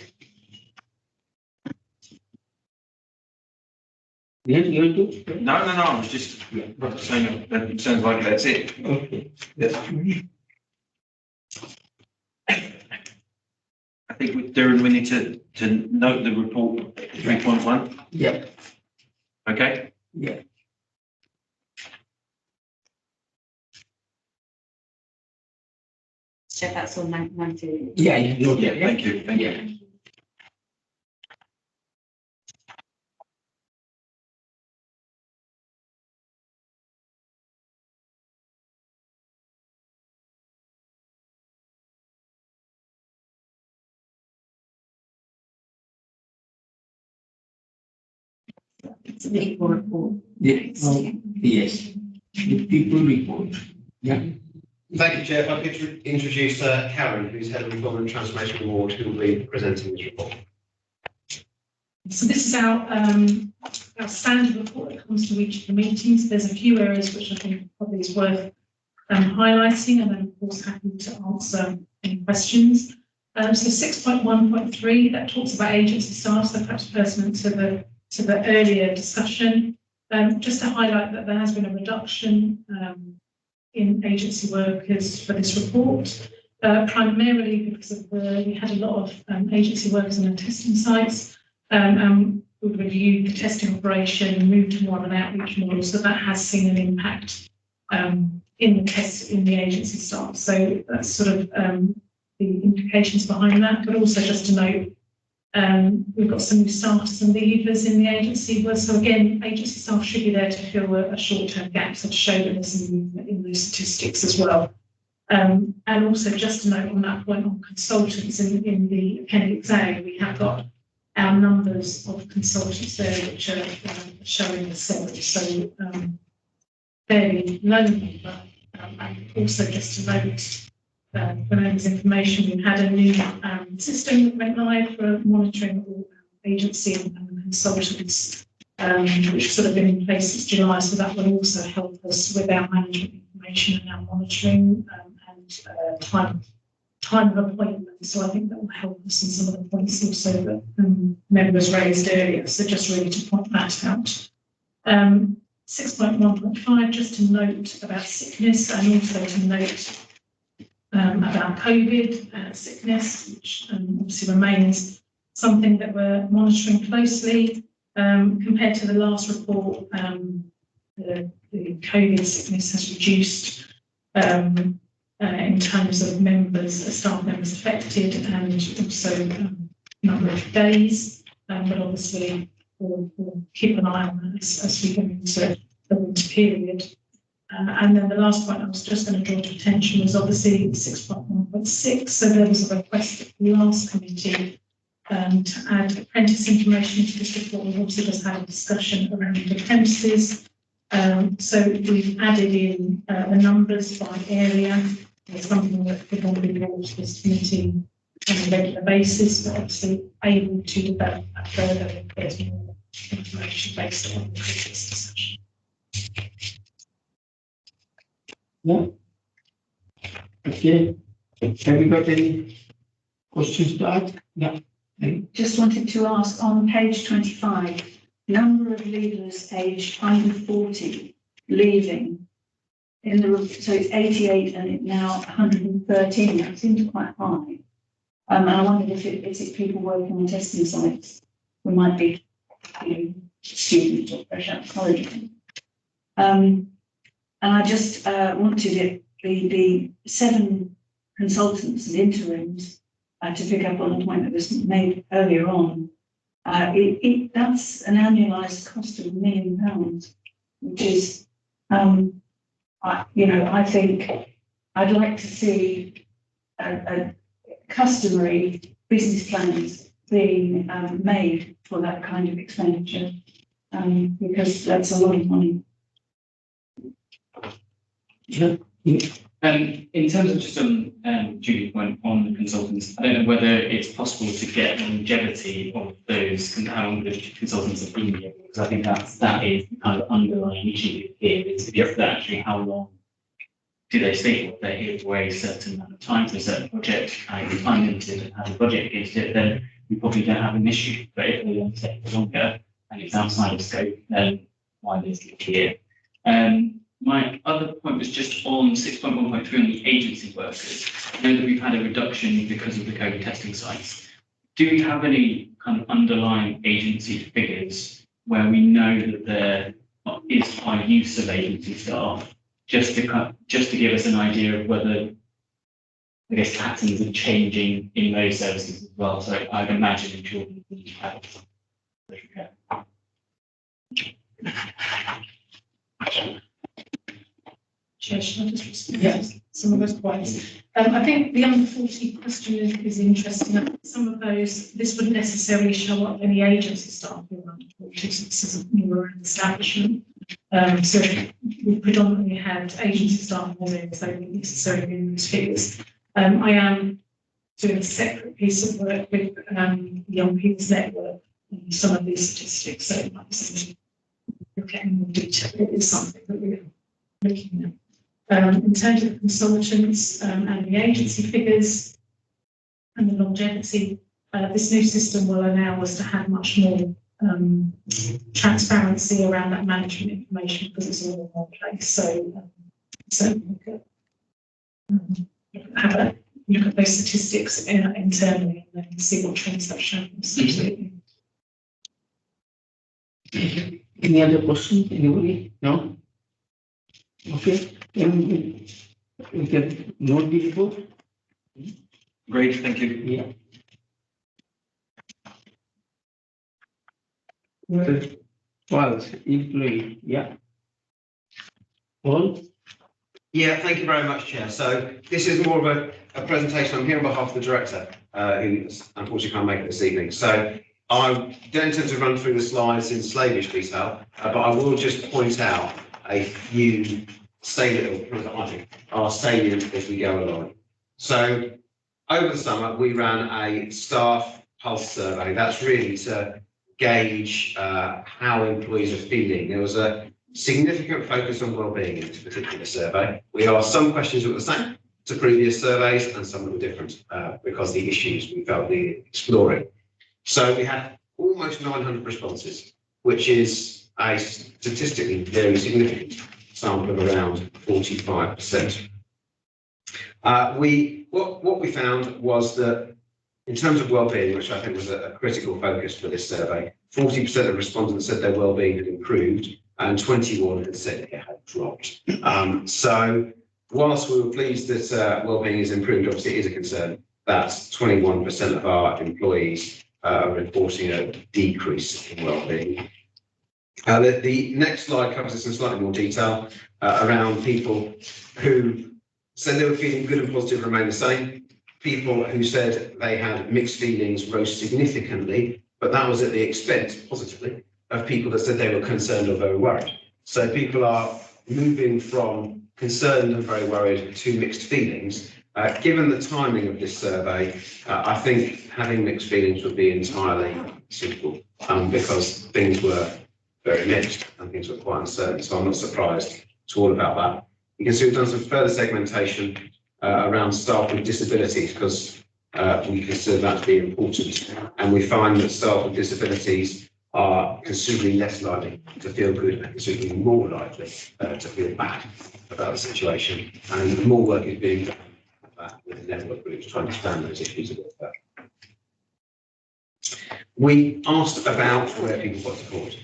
Yes, you want to? No, I was just saying that it sounds like that's it. Okay. Yes. I think, Darren, we need to note the report 3.1. Yeah, Okay. yeah. So that's all 90. Yeah, yeah, okay. Yeah, thank you. Thank you. Yeah. It's a people report. Yes, yes. The people report. Yeah. Thank you, Chair. If I could introduce Karen, who's Head of Reform and Transformation Award, who will be presenting this report. So this is our standard report that comes to each of the meetings. There's a few areas which I think probably is worth highlighting, and I'm of course happy to answer any questions. So 6.1.3, that talks about agency staff, so perhaps pertinent to the earlier discussion. Just to highlight that there has been a reduction in agency workers for this report. primarily because of we had a lot of agency workers on our testing sites, and we reviewed the testing operation and moved to more of an outreach model. So that has seen an impact in the agency staff. So that's sort of the implications behind that. But also just to note, we've got some new starters and leavers in the agency. So again, agency staff should be there to fill a short-term gap, so to show that there's some movement in those statistics as well. And also just to note on that point on consultants in the Appendix A, we have got our numbers of consultants there, which are showing the salary. So fairly low number. And also just to note, for Naomi's information, we've had a new system that went live for monitoring all agency and consultants, which has sort of been in place since July. So that will also help us with our management information and our monitoring and time of appointment. So I think that will help us in some of the points also that members raised earlier. So just really to point that out. 6.1.5, just to note about sickness and also to note about COVID sickness, which obviously remains something that we're monitoring closely. Compared to the last report, the COVID sickness has reduced in terms of staff members affected, and also number of days. But obviously, we'll keep an eye on that as we go into the winter period. And then the last point I was just going to draw to attention was obviously 6.1.6. So there was a request at the last committee to add apprentice information to this report. We've obviously just had a discussion around the apprentices. So we've added in the numbers by area. It's something that could not be brought to this committee on a regular basis, but obviously able to develop that further if there's more information based on the previous discussion. Yeah. Okay. Have you got any questions to ask? Yeah. Just wanted to ask on page 25, number of leavers aged under 40 leaving in the, so it's 88 and it's now 113. That seems quite high. And I wondered if it's people working on testing sites who might be, students or fresh out of college. And I just wanted the 7 consultants and interims to pick up on the point that was made earlier on. That's an annualised cost of £1 million, which is, I think I'd like to see a customary business plans being made for that kind of expenditure, because that's a lot of money. Yeah. In terms of just Julie's point on the consultants, I don't know whether it's possible to get longevity of those, how long the consultants have been here, because I think that is the kind of underlying issue here, is just actually how long do they stay for. If they're here for a certain amount of time for a certain project, and it's time limited and have a budget against it, then we probably don't have an issue. But if they don't stay for longer and it's outside of scope, then why is it here? My other point was just on 6.1.3 on the agency workers. I know that we've had a reduction because of the COVID testing sites. Do we have any kind of underlying agency figures where we know that there is high use of agency staff, just to give us an idea of whether, I guess, patterns are changing in those services as well? So I'd imagine in children we have. Chair, should I just respond to some of those points? I think the under 40 question is interesting. Some of those, this wouldn't necessarily show up any agency staff who are under 40, so this is a newer establishment. So we predominantly had agency staff more than so we necessarily in those figures. I am doing a separate piece of work with the Young People's Network and some of these statistics, so it might be something we're getting more detail. It is something that we're looking at. In terms of consultants and the agency figures and the longevity, this new system will allow us to have much more transparency around that management information because it's all in one place. So certainly we could have look at those statistics internally and then see what trends that show. Absolutely. Any other question? Anybody? No? Okay, then we can note the report. Great, thank you. Yeah. Well, false employee, yeah. All, Yeah, thank you very much, Chair. So this is more of a presentation. I'm here on behalf of the Director, who unfortunately can't make it this evening. So I don't intend to run through the slides in slavish detail, but I will just point out a few salient, are salient as we go along. So over the summer, we ran a staff pulse survey. That's really to gauge how employees are feeling. There was a significant focus on wellbeing in this particular survey. We asked some questions that were the same to previous surveys and some that were different because the issues we felt needed exploring. So we had almost 900 responses, which is a statistically very significant sample of around 45%. What we found was that in terms of wellbeing, which I think was a critical focus for this survey, 40% of respondents said their wellbeing had improved and 21 had said it had dropped. So whilst we were pleased that wellbeing is improved, obviously it is a concern that 21% of our employees are reporting a decrease in wellbeing. The next slide covers this in slightly more detail around people who said they were feeling good and positive remain the same. People who said they had mixed feelings rose significantly, but that was at the expense, positively, of people that said they were concerned or very worried. So people are moving from concerned and very worried to mixed feelings. Given the timing of this survey, I think having mixed feelings would be entirely simple because things were very mixed and things were quite uncertain. So I'm not surprised at all about that. You can see we've done some further segmentation around staff with disabilities because we consider that to be important. And we find that staff with disabilities are considerably less likely to feel good and considerably more likely to feel bad about the situation. And more work is being done with the network groups to understand those issues a bit better. We asked about where people got support,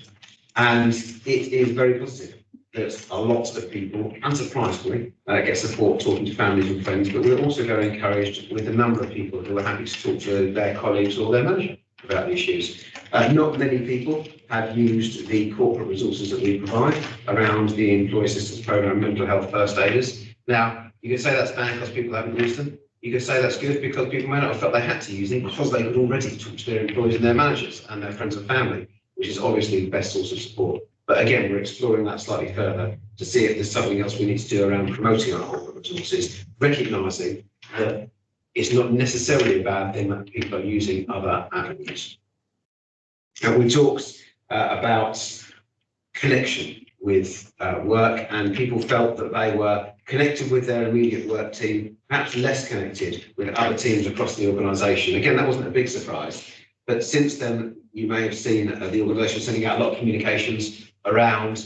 and it is very positive that a lot of people, unsurprisingly, get support talking to families and friends, but we're also very encouraged with a number of people who are happy to talk to their colleagues or their manager about the issues. Not many people have used the corporate resources that we provide around the Employee Assistance Programme, mental health first aiders. Now, you can say that's bad because people haven't used them. You can say that's good because people may not have felt they had to use them because they could already talk to their employees and their managers and their friends and family, which is obviously the best source of support. But again, we're exploring that slightly further to see if there's something else we need to do around promoting our corporate resources, recognising that it's not necessarily a bad thing that people are using other avenues. And we talked about connection with work, and people felt that they were connected with their immediate work team, perhaps less connected with other teams across the organisation. Again, that wasn't a big surprise, but since then, you may have seen the organisation sending out a lot of communications around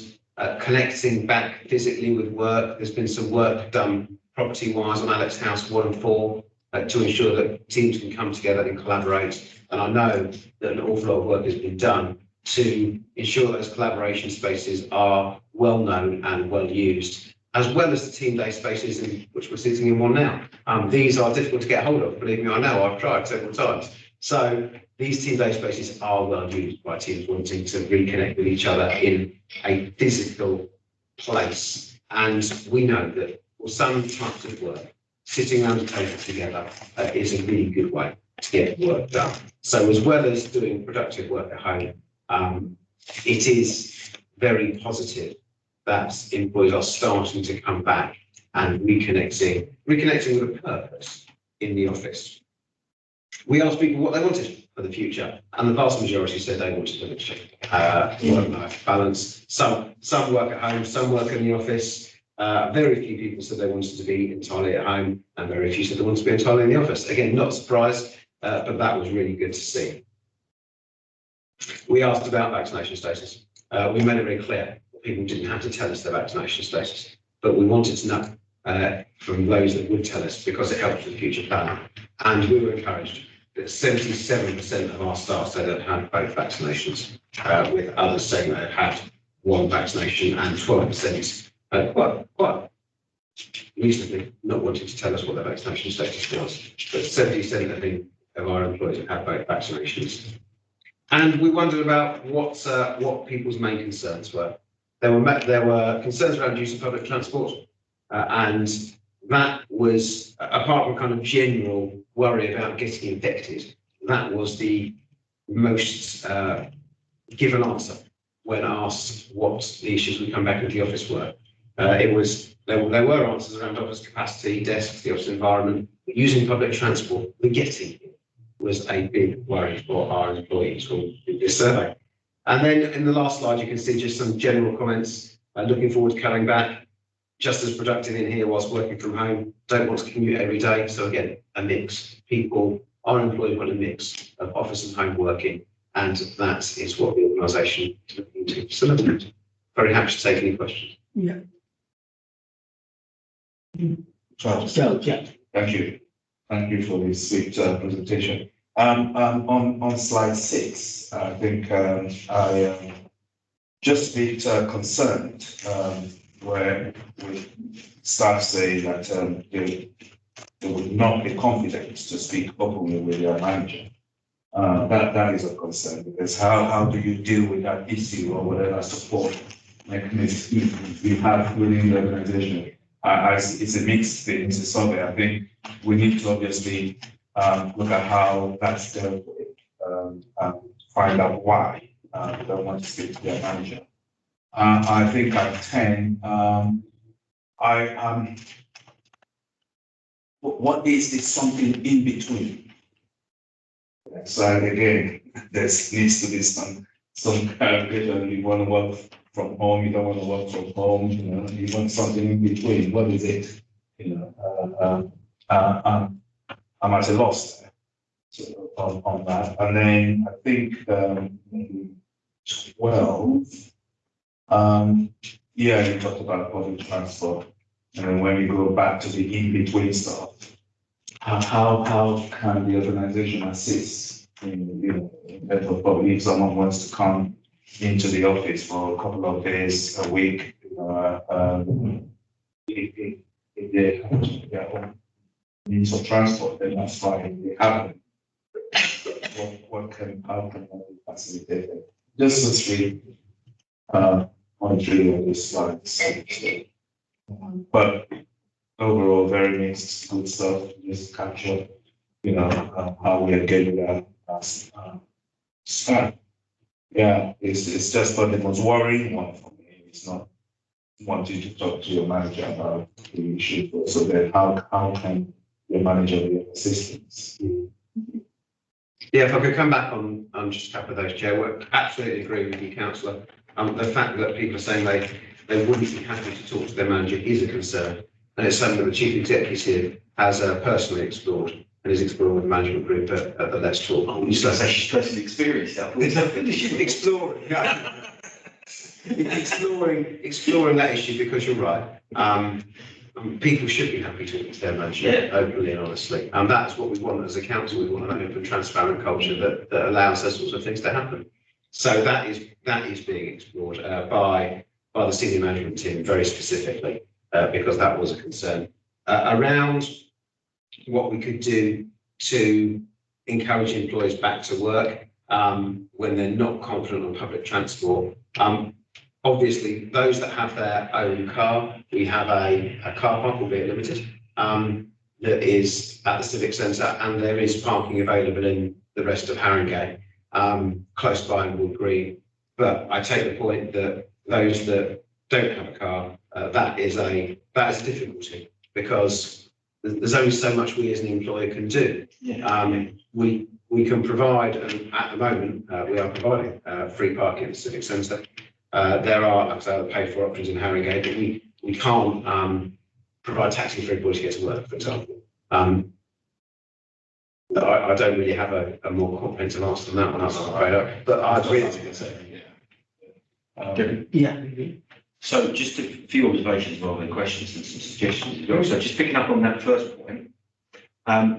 connecting back physically with work. There's been some work done property-wise on Alex House 1 and 4 to ensure that teams can come together and collaborate. And I know that an awful lot of work has been done to ensure those collaboration spaces are well known and well used, as well as the team day spaces in which we're sitting in one now. These are difficult to get hold of, believe me, I know, I've tried several times. So these team day spaces are well used by teams wanting to reconnect with each other in a physical place. And we know that for some types of work, sitting around a table together is a really good way to get work done. So as well as doing productive work at home, it is very positive that employees are starting to come back and reconnecting with a purpose in the office. We asked people what they wanted for the future, and the vast majority said they wanted a mixture, work-life balance. Some work at home, some work in the office. Very few people said they wanted to be entirely at home, and very few said they wanted to be entirely in the office. Again, not surprised, but that was really good to see. We asked about vaccination status. We made it very clear that people didn't have to tell us their vaccination status, but we wanted to know from those that would tell us, because it helps with future planning. And we were encouraged that 77% of our staff said they'd had both vaccinations, with others saying they'd had one vaccination, and 12% quite reasonably not wanting to tell us what their vaccination status was. But 70% of our employees have had both vaccinations. And we wondered about what people's main concerns were. There were concerns around use of public transport, and that was, apart from kind of general worry about getting infected, that was the most given answer when asked what the issues would come back into the office were. There were answers around office capacity, desks, the office environment, using public transport. The getting was a big worry for our employees from this survey. And then in the last slide, you can see just some general comments. Looking forward to coming back, just as productive in here whilst working from home. Don't want to commute every day. So again, a mix. People, our employees want a mix of office and home working, and that is what the organisation is looking to facilitate. Very happy to take any questions. Yeah. Charles. So, yeah. Thank you. Thank you for this sweet presentation. On slide 6, I think I am just a bit concerned where with staff saying that they would not be confident to speak openly with their manager. That is a concern, because how do you deal with that issue or whatever support mechanism you have within the organization? It's a mixed thing, it's a survey. I think we need to obviously look at how that's dealt with, and find out why they don't want to speak to their manager. I think at 10, what is this something in between? So again, there needs to be some clarification. You want to work from home, you don't want to work from home, you want something in between. What is it? I'm at a loss there, so on that. And then I think 12, yeah, you talked about public transport. And then when we go back to the in-between stuff, how can the organization assist in terms of probably if someone wants to come into the office for a couple of days a week, if they have their own means of transport, then that's fine. They have how can we facilitate it? Just to read on 3 of these slides. But overall, very mixed, good stuff. Just capture, how we engage with our staff. Yeah, it's just the most worrying one for me. It's not wanting to talk to your manager about the issue. So then how can your manager be of assistance? Yeah, if I could come back on just a couple of those, Chair, I absolutely agree with you, Councillor. The fact that people are saying they wouldn't be happy to talk to their manager is a concern, and it's something that the Chief Executive has personally explored and is exploring with the management group at the Let's Talk. You start saying she's personally experienced that. Exploring that issue, because you're right. People should be happy talking to their manager openly and honestly. And that's what we want as a council. We want an open, transparent culture that allows those sorts of things to happen. So that is being explored by the senior management team very specifically, because that was a concern around what we could do to encourage employees back to work when they're not confident on public transport. Obviously, those that have their own car, we have a car park, albeit limited, that is at the Civic Centre, and there is parking available in the rest of Haringey, close by in Wood Green. But I take the point that those that don't have a car, that is a difficulty, because there's only so much we as an employer can do. We can provide, and at the moment we are providing free parking at the Civic Centre. There are, like I say, paid for options in Haringey, but we can't provide taxi for everybody to get to work, for example. I don't really have a more comprehensive answer than that one, I'm afraid. But I agree with you. So just a few observations rather than questions and some suggestions as well. So just picking up on that first point,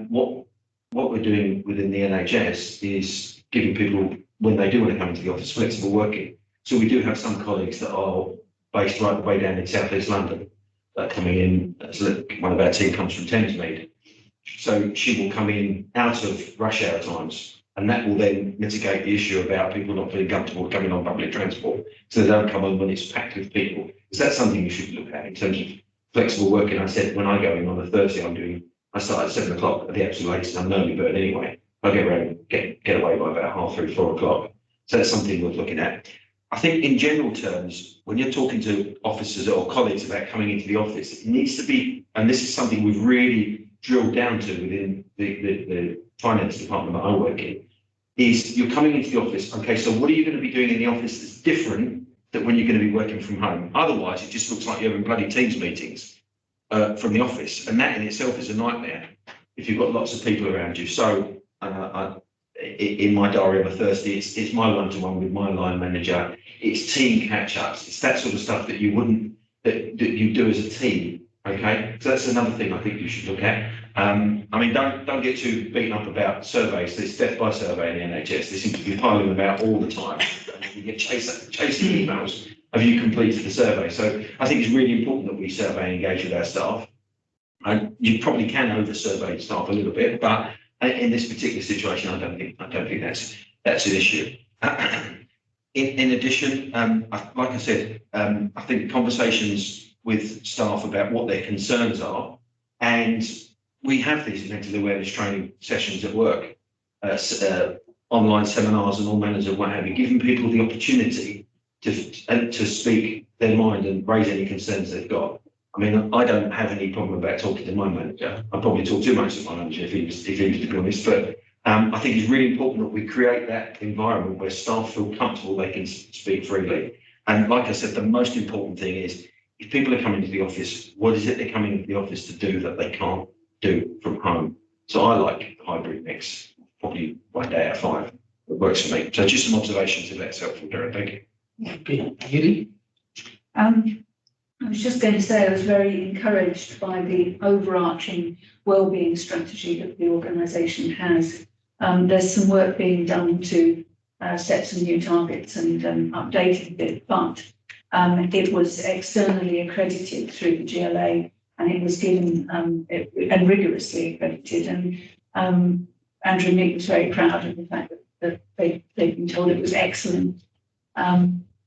what we're doing within the NHS is giving people, when they do want to come into the office, flexible working. So we do have some colleagues that are based right the way down in South East London that are coming in. So one of our team comes from Thamesmead. So she will come in out of rush hour times, and that will then mitigate the issue about people not feeling comfortable coming on public transport. So they don't come on when it's packed with people. Is that something you should look at in terms of flexible working? I said when I go in on a Thursday, I start at 7 o'clock at the absolute latest. I'm an early bird anyway. I get around, get away by about 3:30, 4 o'clock. So that's something worth looking at. I think in general terms, when you're talking to officers or colleagues about coming into the office, it needs to be, and this is something we've really drilled down to within the finance department that I work in, is you're coming into the office. Okay, so what are you going to be doing in the office that's different than when you're going to be working from home? Otherwise, it just looks like you're having bloody Teams meetings from the office, and that in itself is a nightmare if you've got lots of people around you. So in my diary on a Thursday, it's my one-to-one with my line manager. It's team catch-ups. It's that sort of stuff that you wouldn't that you do as a team. Okay, so that's another thing I think you should look at. I mean, don't get too beaten up about surveys. There's death by survey in the NHS. They seem to be piling them out all the time. You get chasing emails. Have you completed the survey? So I think it's really important that we survey and engage with our staff. And you probably can over-survey staff a little bit, but in this particular situation, I don't think that's an issue. In addition, like I said, I think conversations with staff about what their concerns are, and we have these mental awareness training sessions at work, online seminars and all manners of what have you, giving people the opportunity to speak their mind and raise any concerns they've got. I mean, I don't have any problem about talking to my manager. I probably talk too much to my manager if he was to be honest, but I think it's really important that we create that environment where staff feel comfortable they can speak freely. And like I said, the most important thing is if people are coming to the office, what is it they're coming into the office to do that they can't do from home? So I like the hybrid mix, probably 1 day out of 5. It works for me. So just some observations if that's helpful, Darren. Thank you. Okay, Judy? I was just going to say I was very encouraged by the overarching wellbeing strategy that the organisation has. There's some work being done to set some new targets and updated a bit, but it was externally accredited through the GLA, and it was given and rigorously accredited. And Andrew Meek was very proud of the fact that they've been told it was excellent.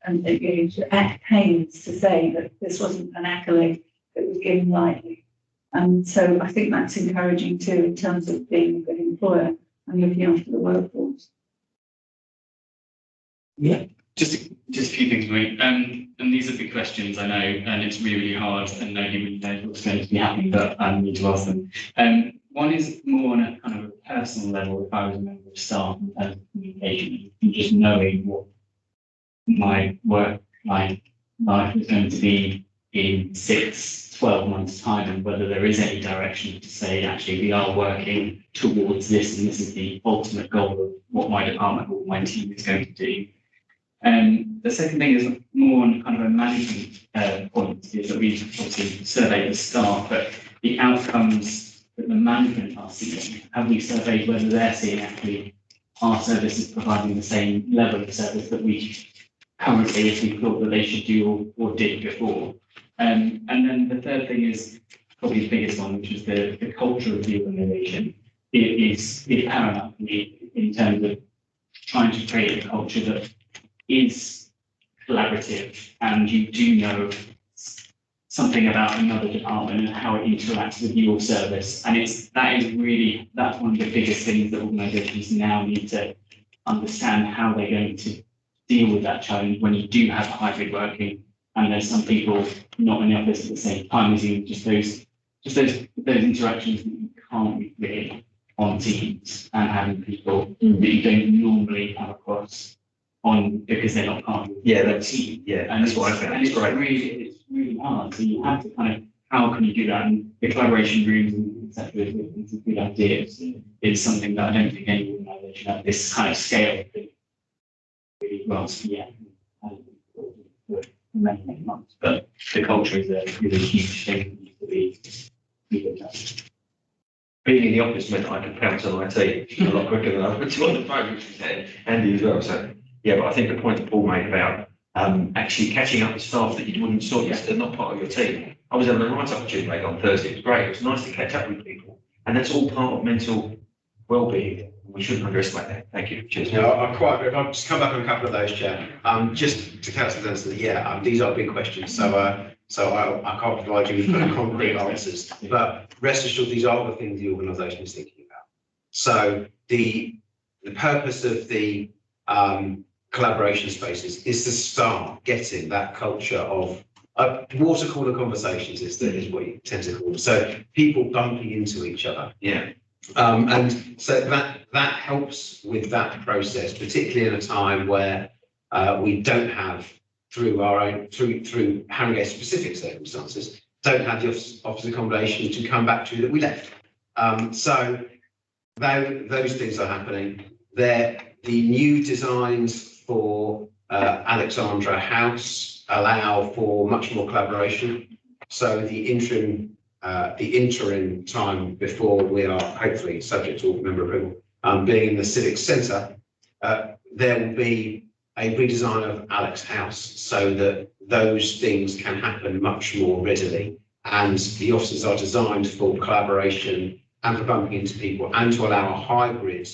And at pains to say that this wasn't an accolade that was given lightly. So I think that's encouraging too in terms of being a good employer and looking after the workforce. Yeah. Just a few things for me. And these are big questions, I know, and it's really hard, and nobody really knows what's going to be happening, but I need to ask them. One is more on a kind of a personal level. If I was a member of staff in terms of communication, and just knowing what my work life is going to be in 6, 12 months' time, and whether there is any direction to say, actually, we are working towards this, and this is the ultimate goal of what my department or my team is going to do. The second thing is more on kind of a management point, is that we obviously survey the staff, but the outcomes that the management are seeing, have we surveyed whether they're seeing actually our service is providing the same level of service that we currently, if we thought that they should do or did before. And then the third thing is probably the biggest one, which is the culture of the organisation. It is paramount for me in terms of trying to create a culture that is collaborative, and you do know something about another department and how it interacts with your service. And that's one of the biggest things that organisations now need to understand, how they're going to deal with that challenge when you do have hybrid working and there's some people not in the office at the same time as you. Just those interactions that you can't recreate on Teams, and having people that you don't normally come across on because they're not part of the team. Yeah, and that's what I found. It's great. It's really hard. So you have to kind of, how can you do that? And the collaboration rooms and etc. is a good idea. It's something that I don't think any organisation at this kind of scale could really grasp yet. many, many months. But the culture is a huge thing that needs to be looked at. Being in the office meant I could pounce on IT a lot quicker than I would on the phone, which was handy as well. So, yeah, but I think the point that Paul made about actually catching up with staff that you wouldn't sort of, they're not part of your team. I was having a right opportunity on Thursday. It was great. It was nice to catch up with people. And that's all part of mental well-being. We shouldn't underestimate that. Thank you. Cheers. No, I'll just come back on a couple of those, Chair. Just to Councillor Dunstall, these are big questions, so I can't provide you with concrete answers. But rest assured, these are the things the organisation is thinking about. So the purpose of the collaboration spaces is to start getting that culture of water cooler conversations is what you tend to call them. So people bumping into each other. Yeah. And so that helps with that process, particularly in a time where we don't have, through Harrogate specific circumstances, don't have the office accommodation to come back to that we left. So those things are happening. The new designs for Alexandra House allow for much more collaboration. So the interim time before we are hopefully subject to member approval, being in the civic centre, there will be a redesign of Alex House so that those things can happen much more readily. And the offices are designed for collaboration and for bumping into people and to allow a hybrid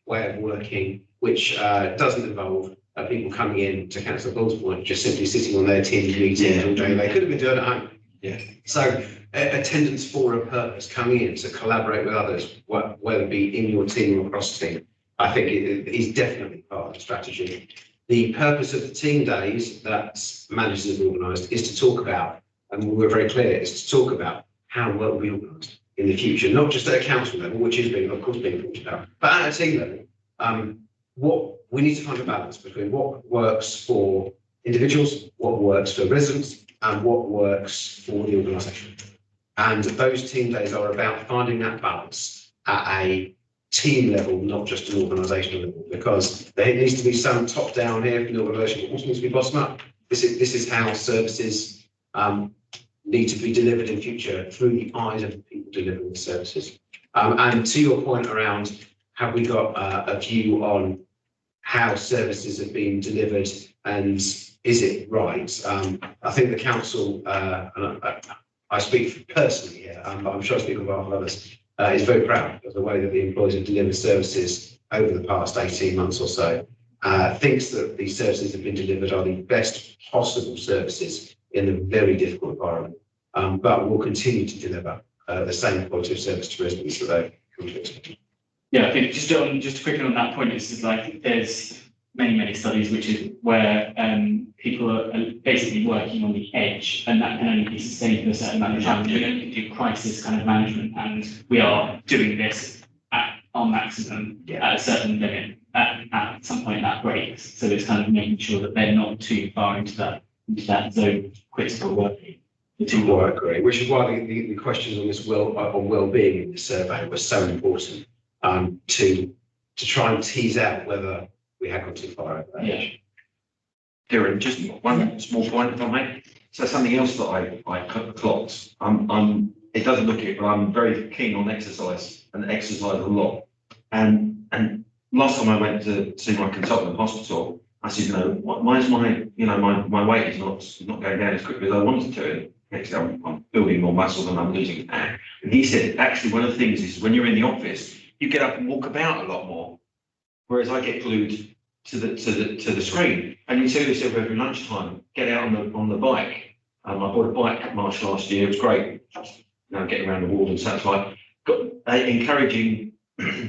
way of working, which doesn't involve people coming in, to Councillor Bull's point, just simply sitting on their Teams meetings all day. They could have been doing it at home. Yeah. So attendance for a purpose, coming in to collaborate with others, whether it be in your team or across the team, I think it is definitely part of the strategy. The purpose of the team days that managers have organised is to talk about, and we're very clear, is to talk about how well we organised in the future, not just at a council level, which is being, of course, being talked about, but at a team level. What we need to find a balance between what works for individuals, what works for residents, and what works for the organisation. And those team days are about finding that balance at a team level, not just an organisational level, because there needs to be some top down here from the organisation, but also needs to be bottom up. This is how services need to be delivered in future, through the eyes of the people delivering the services. And to your point around, have we got a view on how services have been delivered and is it right? I think the council, and I speak personally here, but I'm sure I speak on behalf of others, is very proud of the way that the employees have delivered services over the past 18 months or so. Thinks that these services have been delivered are the best possible services in a very difficult environment, but will continue to deliver the same quality of service to residents that they come to expect. Yeah, I think just quickly on that point, it's like there's many studies which is where people are basically working on the edge, and that can only be sustained for a certain amount of time. We don't do crisis kind of management, and we are doing this at our maximum at a certain limit. At some point that breaks, so it's kind of making sure that they're not too far into that zone of critical working. I agree, which is why the questions on this well-being in the survey were so important, to try and tease out whether we had gone too far over that edge. Kieran, just one small point, if I may. So something else that I clocked. It doesn't look it, but I'm very keen on exercise and exercise a lot. And last time I went to see my consultant in hospital, I said, why is my weight is not going down as quickly as I wanted to. Actually, I'm building more muscle than I'm losing fat. And he said, actually, one of the things is when you're in the office, you get up and walk about a lot more, whereas I get glued to the screen. And you tell yourself every lunchtime, get out on the bike. I bought a bike at March last year. It was great. Getting around the wall and such like. Encouraging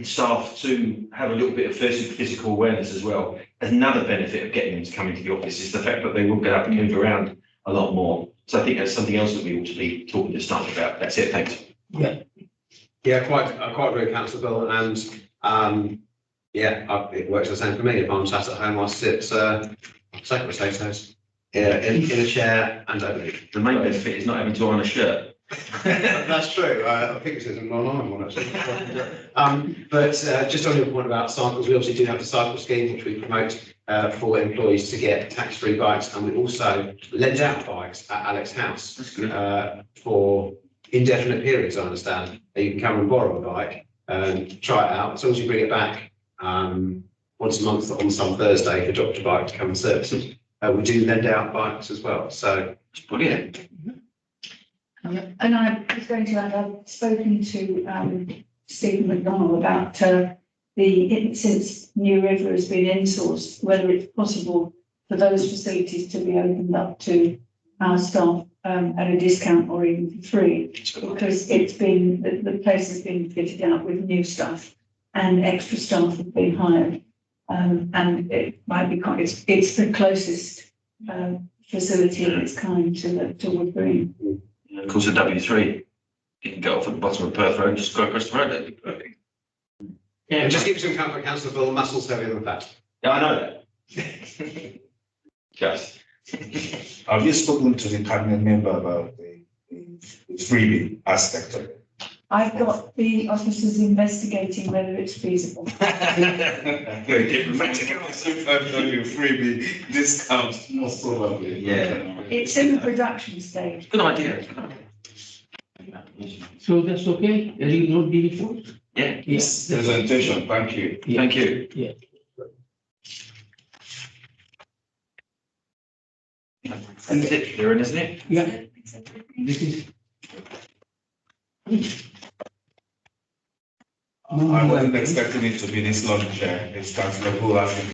staff to have a little bit of physical awareness as well. Another benefit of getting them to come into the office is the fact that they will get up and move around a lot more. So I think that's something else that we ought to be talking to staff about. That's it. Thanks. Yeah, quite agree, Councillor Bill, and it works the same for me. If I'm sat at home, I sit sack potatoes in a chair and don't move. The main benefit is not having to iron a shirt. That's true. I think it says an online one actually. But just on your point about cycles, we obviously do have the cycle scheme which we promote for employees to get tax-free bikes, and we also lend out bikes at Alex House. That's good. For indefinite periods, I understand. You can come and borrow a bike and try it out, as long as you bring it back once a month on some Thursday for Dr. Bike to come and service it. We do lend out bikes as well, so. That's brilliant. And I was going to add, I've spoken to Stephen McDonnell about since New River has been insourced, whether it's possible for those facilities to be opened up to our staff at a discount or even for free, because it's been, the place has been fitted out with new stuff and extra staff have been hired. And it might be quite, it's the closest facility of its kind to Wood Green. Of course, the W3, you can go off at the bottom of Perth Road and just go across the road. That'd be perfect. Yeah, Just give you some comfort, Councillor Bill, muscles heavier than fat. Yeah, I know that. Just. Have you spoken to the cabinet member about the freebie aspect of it? I've got the officers investigating whether it's feasible. Very diplomatic. Freebie discount, most probably. Yeah. It's in the production stage. Good idea. so that's okay, you note the report? Yeah. Yes. Presentation, thank you. Thank you. Yeah. That's it, Kieran, isn't it? Yeah, this is. I wasn't expecting it to be this long, Chair. It's Councillor who has been